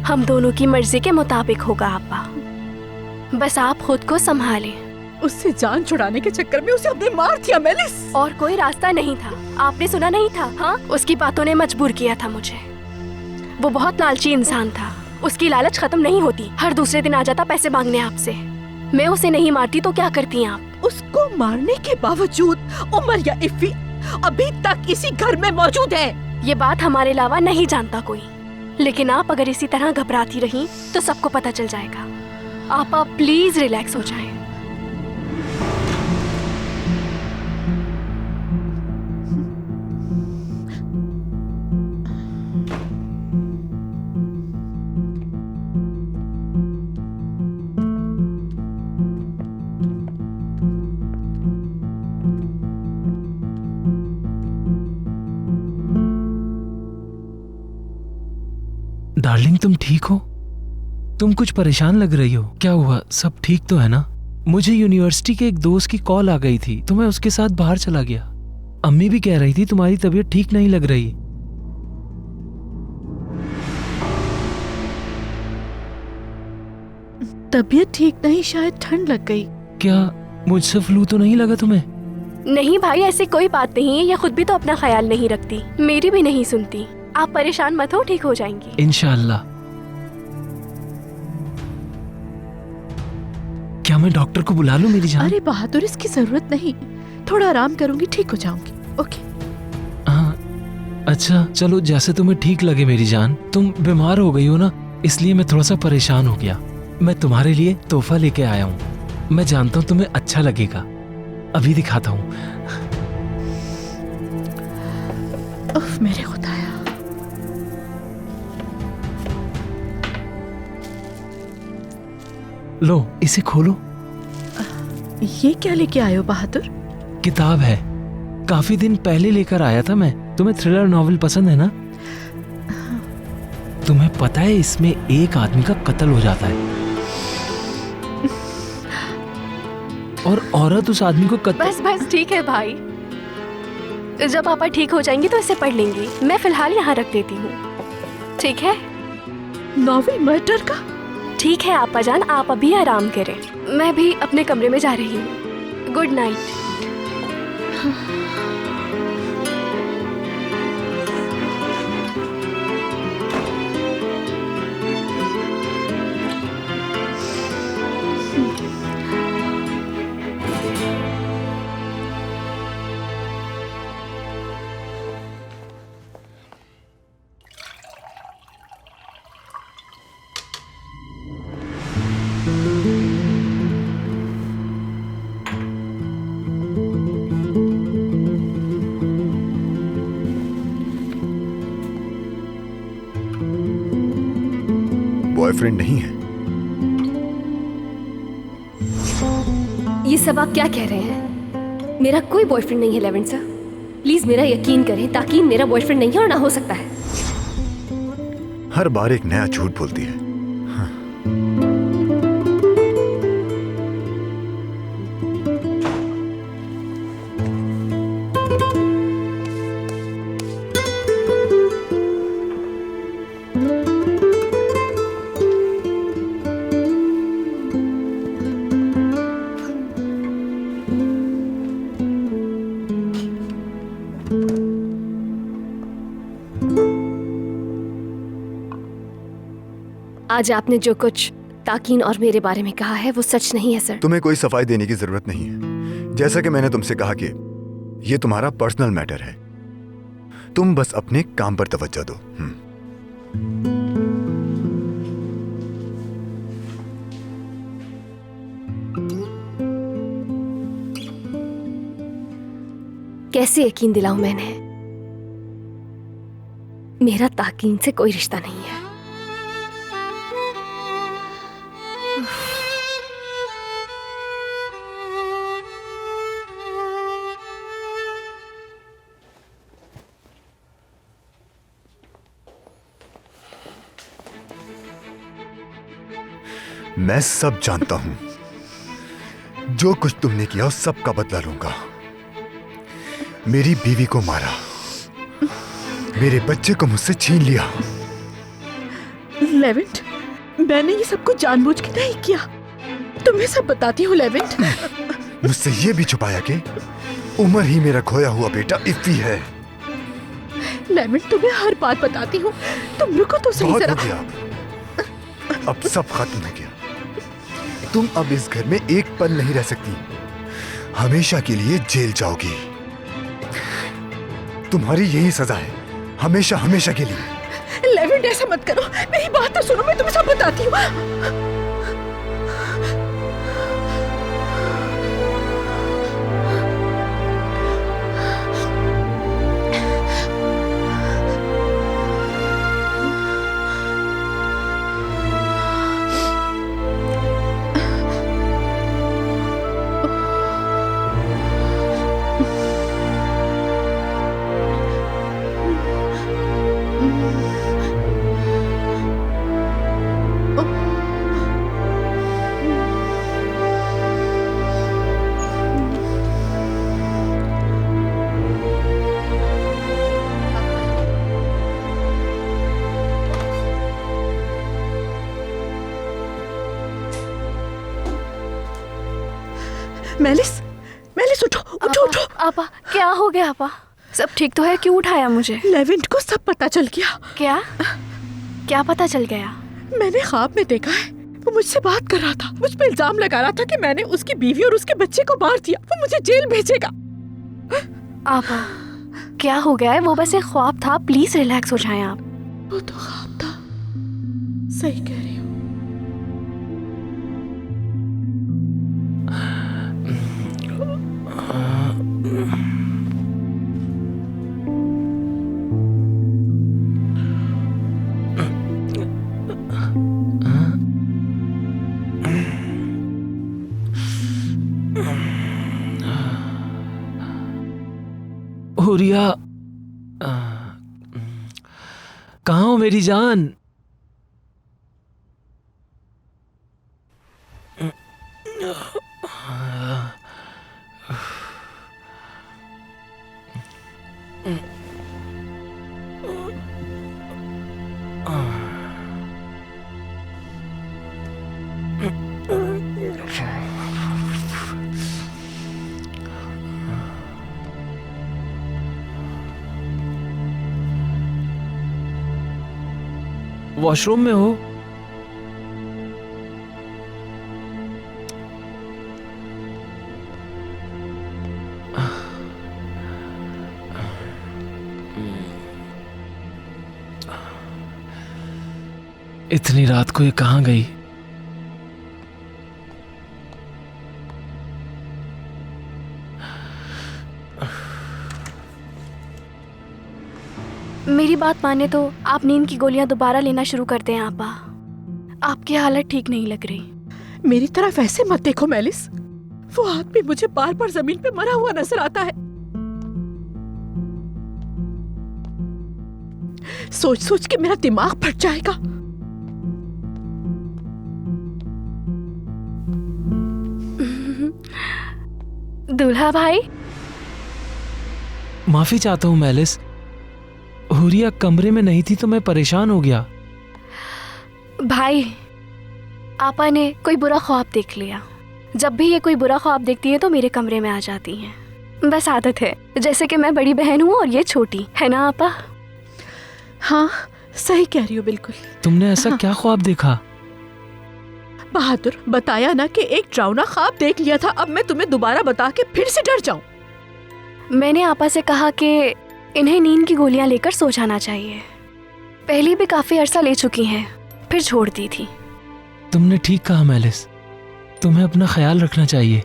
हम दोनों की मर्जी के मुताबिक होगा आपा। बस आप खुद को संभालें।
उससे जान छुड़ाने के चक्कर में उसे हमने मार दिया मेलिस।
और कोई रास्ता नहीं था, आपने सुना नहीं था? हाँ, उसकी बातों ने मजबूर किया था मुझे। वो बहुत लालची इंसान था। उसकी लालच खत्म नहीं होती। हर दूसरे दिन आ जाता पैसे मांगने आपसे। मैं उसे नहीं मारती तो क्या करती आप?
उसको मारने के बावजूद उमर या इफ़ी अभी तक इसी घर में मौजूद है।
ये बात हमारे अलावा नहीं जानता कोई। लेकिन आप अगर इसी तरह घबराती रहीं तो सबको पता चल जाएगा। आप प्लीज रिलैक्स हो जाएं।
डार्लिंग, तुम ठीक हो? तुम कुछ परेशान लग रही हो। क्या हुआ? सब ठीक तो है ना? मुझे यूनिवर्सिटी के एक दोस्त की कॉल आ गई थी तो मैं उसके साथ बाहर चला गया। अम्मी भी कह रही थी तुम्हारी तबीयत ठीक नहीं लग रही।
तबीयत ठीक नहीं, शायद ठंड लग गई।
क्या मुझसे फ्लू तो नहीं लगा तुम्हें?
नहीं भाई, ऐसी कोई बात नहीं है। ये खुद भी तो अपना ख्याल नहीं रखती, मेरी भी नहीं सुनती। आप परेशान मत हो, ठीक हो जाएंगी
इंशाअल्लाह। क्या मैं डॉक्टर को बुला लूं मेरी जान?
अरे बहादुर, इसकी जरूरत नहीं, थोड़ा आराम करूंगी, ठीक हो जाऊंगी। ओके।
हाँ, अच्छा चलो, जैसे तुम्हें ठीक लगे मेरी जान। तुम बीमार हो गई हो ना, इसलिए मैं थोड़ा सा परेशान हो गया। मैं तुम्हारे लिए तोहफा लेके आया हूँ। मैं जानता हूँ तुम्हें अच्छा लगेगा। अभी दिखाता हूँ।
उफ, मेरे खुदाया।
लो, इसे खोलो।
ये क्या लेके आए हो बहादुर?
किताब है, काफी दिन पहले लेकर आया था मैं। तुम्हें थ्रिलर नॉवेल पसंद है ना? तुम्हें पता है इसमें एक आदमी का कत्ल हो जाता है और औरत उस आदमी को कत्ल।
बस बस ठीक है भाई, जब पापा ठीक हो जाएंगी तो इसे पढ़ लेंगी। मैं फिलहाल यहाँ रख देती हूँ, ठीक है?
नॉवेल मर्डर का?
ठीक है आपा जान, आप अभी आराम करें। मैं भी अपने कमरे में जा रही हूँ। Good night.
बॉयफ्रेंड नहीं है?
ये सब आप क्या कह रहे हैं? मेरा कोई बॉयफ्रेंड नहीं है लेवेंट सर। प्लीज मेरा यकीन करें, ताकि मेरा बॉयफ्रेंड नहीं है और ना हो सकता है।
हर बार एक नया झूठ बोलती है।
आज आपने जो कुछ ताकीन और मेरे बारे में कहा है वो सच नहीं है सर।
तुम्हें कोई सफाई देने की जरूरत नहीं है। जैसा कि मैंने तुमसे कहा कि ये तुम्हारा पर्सनल मैटर है, तुम बस अपने काम पर तवज्जो दो।
कैसे यकीन दिलाऊं मैंने? मेरा ताकीन से कोई रिश्ता नहीं है।
मैं सब जानता हूं। जो कुछ तुमने किया उस सब का बदला लूंगा। मेरी बीवी को मारा, मेरे बच्चे को मुझसे छीन लिया।
लेवेंट, मैंने ये सब कुछ जानबूझ के नहीं किया। तुम्हें सब बताती हूँ लेवेंट।
मुझसे ये भी छुपाया कि उमर ही मेरा खोया हुआ बेटा इफ़ी है।
लेवेंट, तुम्हें हर बात बताती हूँ, तुम रुको तो सही जरा।
बहुत हो गया, अब सब खत्म हो गया। तुम अब इस घर में एक पल नहीं रह सकती, हमेशा के लिए जेल जाओगी। तुम्हारी यही सजा है, हमेशा हमेशा के लिए।
लेवेंट, ऐसा मत करो, मेरी बात तो सुनो, मैं तुम्हें सब बताती हूँ। मेलिस, मेलिस उठो, उठो, उठो।
आपा, क्या हो गया आपा? सब ठीक तो है? क्यों उठाया मुझे?
लेवेंट को सब पता चल गया।
क्या? क्या पता चल गया?
मैंने ख्वाब में देखा है, वो मुझसे बात कर रहा था, मुझ पे इल्जाम लगा रहा था कि मैंने उसकी बीवी और उसके बच्चे को मार दिया, वो मुझे जेल भेजेगा।
आपा, क्या हो गया है? वो बस एक ख्वाब था, प्लीज रिलैक्स हो जाएं आप।
वो तो ख्वाब था, सही कह रही हूँ।
हुरिया, कहाँ हो मेरी जान? वॉशरूम में हो? इतनी रात को ये कहाँ गई?
मेरी बात माने तो आप नींद की गोलियां दोबारा लेना शुरू कर दें आपा। आपकी हालत ठीक नहीं लग रही।
मेरी तरफ ऐसे मत देखो मेलिस, वो आदमी मुझे बार बार जमीन पे मरा हुआ नजर आता है। सोच सोच के मेरा दिमाग फट जाएगा।
दूल्हा भाई,
माफी चाहता हूँ मेलिस, हुरिया कमरे में नहीं थी तो मैं परेशान हो गया।
भाई, आपा ने कोई बुरा ख्वाब देख लिया। जब भी ये कोई बुरा ख्वाब देखती है तो मेरे कमरे में आ जाती हैं। बस आदत है, जैसे कि मैं बड़ी बहन हूँ और ये छोटी है ना आपा?
हाँ, सही कह रही हो बिल्कुल।
तुमने ऐसा क्या ख्वाब देखा?
बहादुर, बताया ना कि एक डरावना ख्वाब देख लिया था। अब मैं तुम्हें दोबारा बता के फिर से डर जाऊं?
मैंने आपा से कहा कि इन्हें नींद की गोलियां लेकर सो जाना चाहिए। पहले भी काफी अरसा ले चुकी हैं, फिर छोड़ दी थी।
तुमने ठीक कहा मेलिस, तुम्हें अपना ख्याल रखना चाहिए।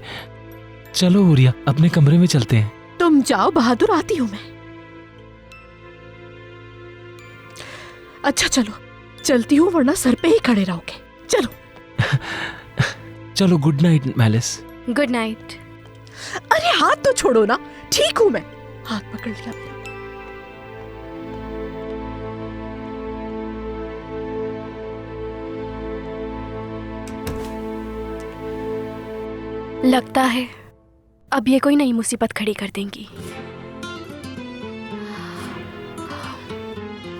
चलो उरिया, अपने कमरे में चलते हैं।
तुम जाओ बहादुर, आती हूँ मैं। अच्छा चलो, चलती हूँ वरना सर पे ही खड़े रहोगे। चलो
चलो, good night malice.
Good night.
अरे हाथ तो छोड़ो ना, ठीक हूँ मैं। हाथ पकड़ लिया मेरा।
लगता है अब ये कोई नई मुसीबत खड़ी कर देंगी।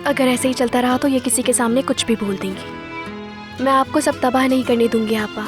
अगर ऐसे ही चलता रहा तो ये किसी के सामने कुछ भी बोल देंगी। मैं आपको सब तबाह नहीं करने दूंगी आपा।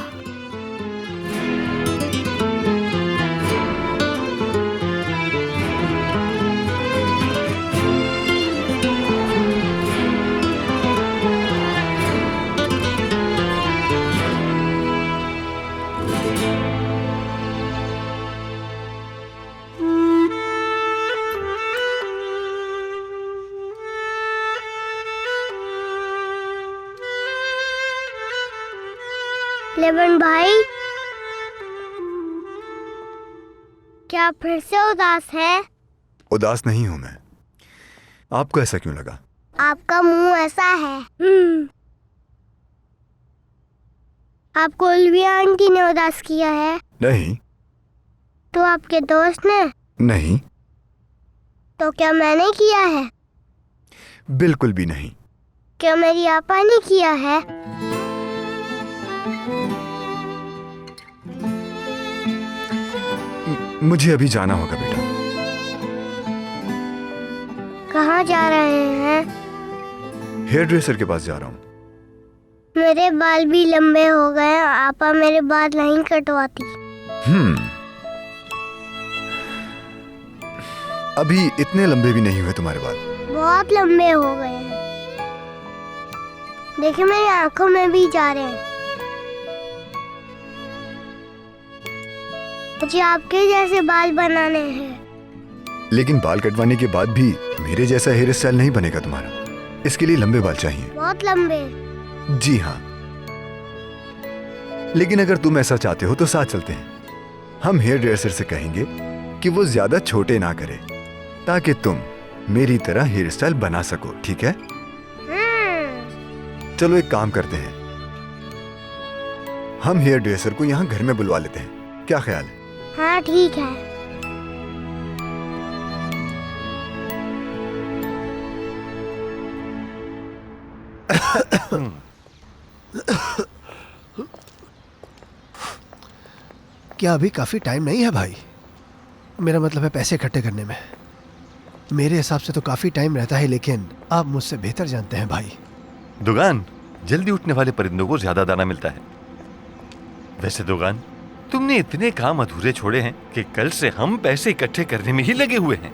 लेवन भाई, क्या फिर से उदास है?
उदास नहीं हूं मैं। आपको ऐसा क्यों लगा?
आपका मुंह ऐसा है। आपको उल्विया आंटी ने उदास किया है?
नहीं।
तो आपके दोस्त ने?
नहीं।
तो क्या मैंने किया है?
बिल्कुल भी नहीं।
क्या मेरी आपा ने किया है?
मुझे अभी जाना होगा बेटा।
कहाँ जा रहे हैं?
हेयर ड्रेसर के पास जा रहा हूँ।
मेरे बाल भी लंबे हो गए, आपा मेरे बाल नहीं कटवाती।
अभी इतने लंबे भी नहीं हुए तुम्हारे बाल।
बहुत लंबे हो गए हैं। देखिए मेरी आंखों में भी जा रहे हैं। मुझे आपके जैसे बाल बनाने हैं।
लेकिन बाल कटवाने के बाद भी मेरे जैसा हेयर स्टाइल नहीं बनेगा तुम्हारा। इसके लिए लंबे बाल चाहिए।
बहुत लंबे।
जी हाँ, लेकिन अगर तुम ऐसा चाहते हो तो साथ चलते हैं। हम हेयर ड्रेसर से कहेंगे कि वो ज्यादा छोटे ना करे, ताकि तुम मेरी तरह हेयर स्टाइल बना सको। ठीक है? चलो एक काम करते हैं, हम हेयर ड्रेसर को यहाँ घर में बुलवा लेते हैं। क्या ख्याल है?
हाँ ठीक है।
क्या अभी काफी टाइम नहीं है भाई? मेरा मतलब है पैसे इकट्ठे करने में। मेरे हिसाब से तो काफी टाइम रहता है, लेकिन आप मुझसे बेहतर जानते हैं भाई।
दुगान, जल्दी उठने वाले परिंदों को ज्यादा दाना मिलता है। वैसे दुगान, तुमने इतने काम अधूरे छोड़े हैं कि कल से हम पैसे इकट्ठे करने में ही लगे हुए हैं।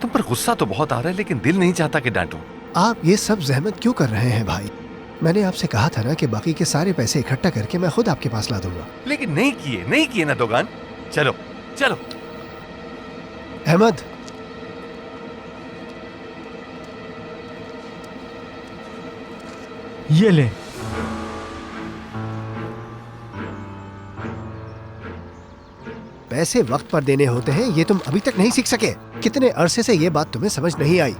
तुम पर गुस्सा तो बहुत आ रहा है, लेकिन दिल नहीं चाहता कि डांटूं।
आप ये सब जहमत क्यों कर रहे हैं भाई? मैंने आपसे कहा था ना कि बाकी के सारे पैसे इकट्ठा करके मैं खुद आपके पास ला दूंगा।
लेकिन नहीं किए ना दुगान। चलो चलो।
अहमद,
ये ले।
पैसे वक्त पर देने होते हैं, ये तुम अभी तक नहीं सीख सके। कितने अरसे से ये बात तुम्हें समझ नहीं आई।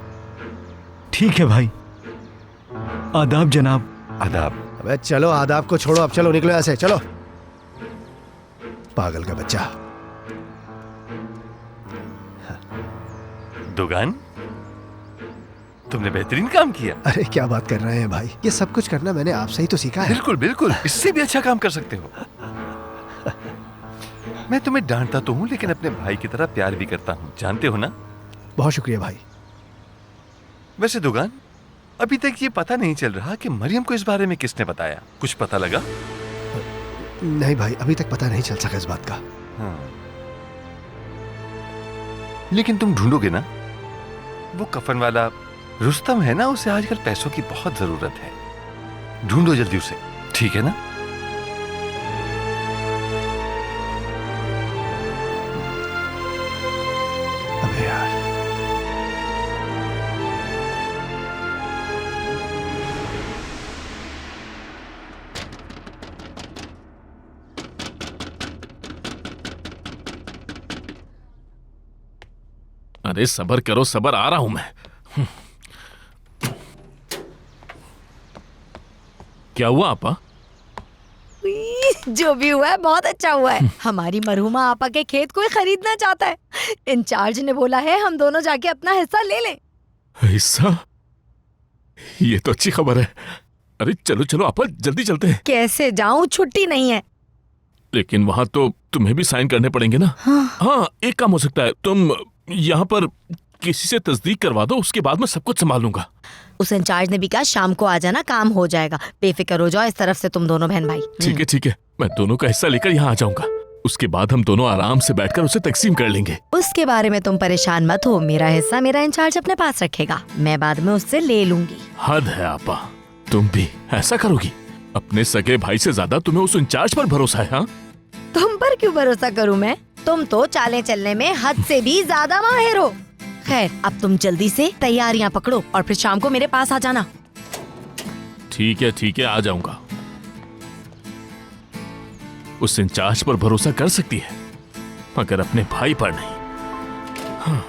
ठीक है भाई। आदाब जनाब।
आदाब।
अबे चलो, आदाब को छोड़ो, अब चलो निकलो ऐसे, चलो। पागल का बच्चा।
दुगान, तुमने बेहतरीन काम किया।
अरे क्या बात कर रहे हैं भाई, ये सब कुछ करना मैंने आपसे ही तो सीखा है।
बिल्कुल बिल्कुल, इससे भी अच्छा काम कर सकते हो। मैं तुम्हें डांटता तो हूँ, लेकिन अपने भाई की तरह प्यार भी करता हूँ, जानते हो ना?
बहुत शुक्रिया भाई।
वैसे दुगान, अभी तक ये पता नहीं चल रहा कि मरियम को इस बारे में किसने बताया। कुछ पता लगा?
नहीं भाई, अभी तक पता नहीं चल सका इस बात का।
हाँ। लेकिन तुम ढूंढोगे ना वो कफन वाला रुस्तम है ना, उसे आजकल पैसों की बहुत जरूरत है। ढूंढो जल्दी उसे, ठीक है ना?
अबे यार,
अरे सबर करो, सबर, आ रहा हूं मैं। क्या हुआ आपा?
जो भी हुआ है बहुत अच्छा हुआ है। हमारी मरहुमा आपा के खेत कोई खरीदना चाहता है। इंचार्ज ने बोला है हम दोनों जाके अपना हिस्सा ले लें।
हिस्सा? ये तो अच्छी खबर है। अरे चलो चलो आपा, जल्दी चलते हैं।
कैसे जाऊं, छुट्टी नहीं है।
लेकिन वहां तो तुम्हें भी साइन करने पड़ेंगे ना। हाँ, एक काम हो सकता है, तुम यहाँ पर किसी से तस्दीक करवा दो, उसके बाद मैं सब कुछ संभाल लूंगा।
उस इंचार्ज ने भी कहा शाम को आ जाना, काम हो जाएगा। बेफिक्र हो जाओ इस तरफ से तुम दोनों बहन भाई।
ठीक है ठीक है, मैं दोनों का हिस्सा लेकर यहाँ आ जाऊंगा। उसके बाद हम दोनों आराम से बैठकर उसे तकसीम कर लेंगे।
उसके बारे में तुम परेशान मत हो, मेरा हिस्सा मेरा इंचार्ज अपने पास रखेगा, मैं बाद में उससे ले लूंगी।
हद है आपा, तुम भी ऐसा करोगी? अपने सगे भाई से ज्यादा तुम्हें उस इंचार्ज पर भरोसा है? हाँ,
तुम पर क्यों भरोसा करूं मैं? तुम तो चाले चलने में हद से भी ज्यादा माहिर हो। खैर, अब तुम जल्दी से तैयारियां पकड़ो और फिर शाम को मेरे पास आ जाना।
ठीक है, आ जाऊंगा। उस इंचार्ज पर भरोसा कर सकती है, मगर अपने भाई पर नहीं। हाँ।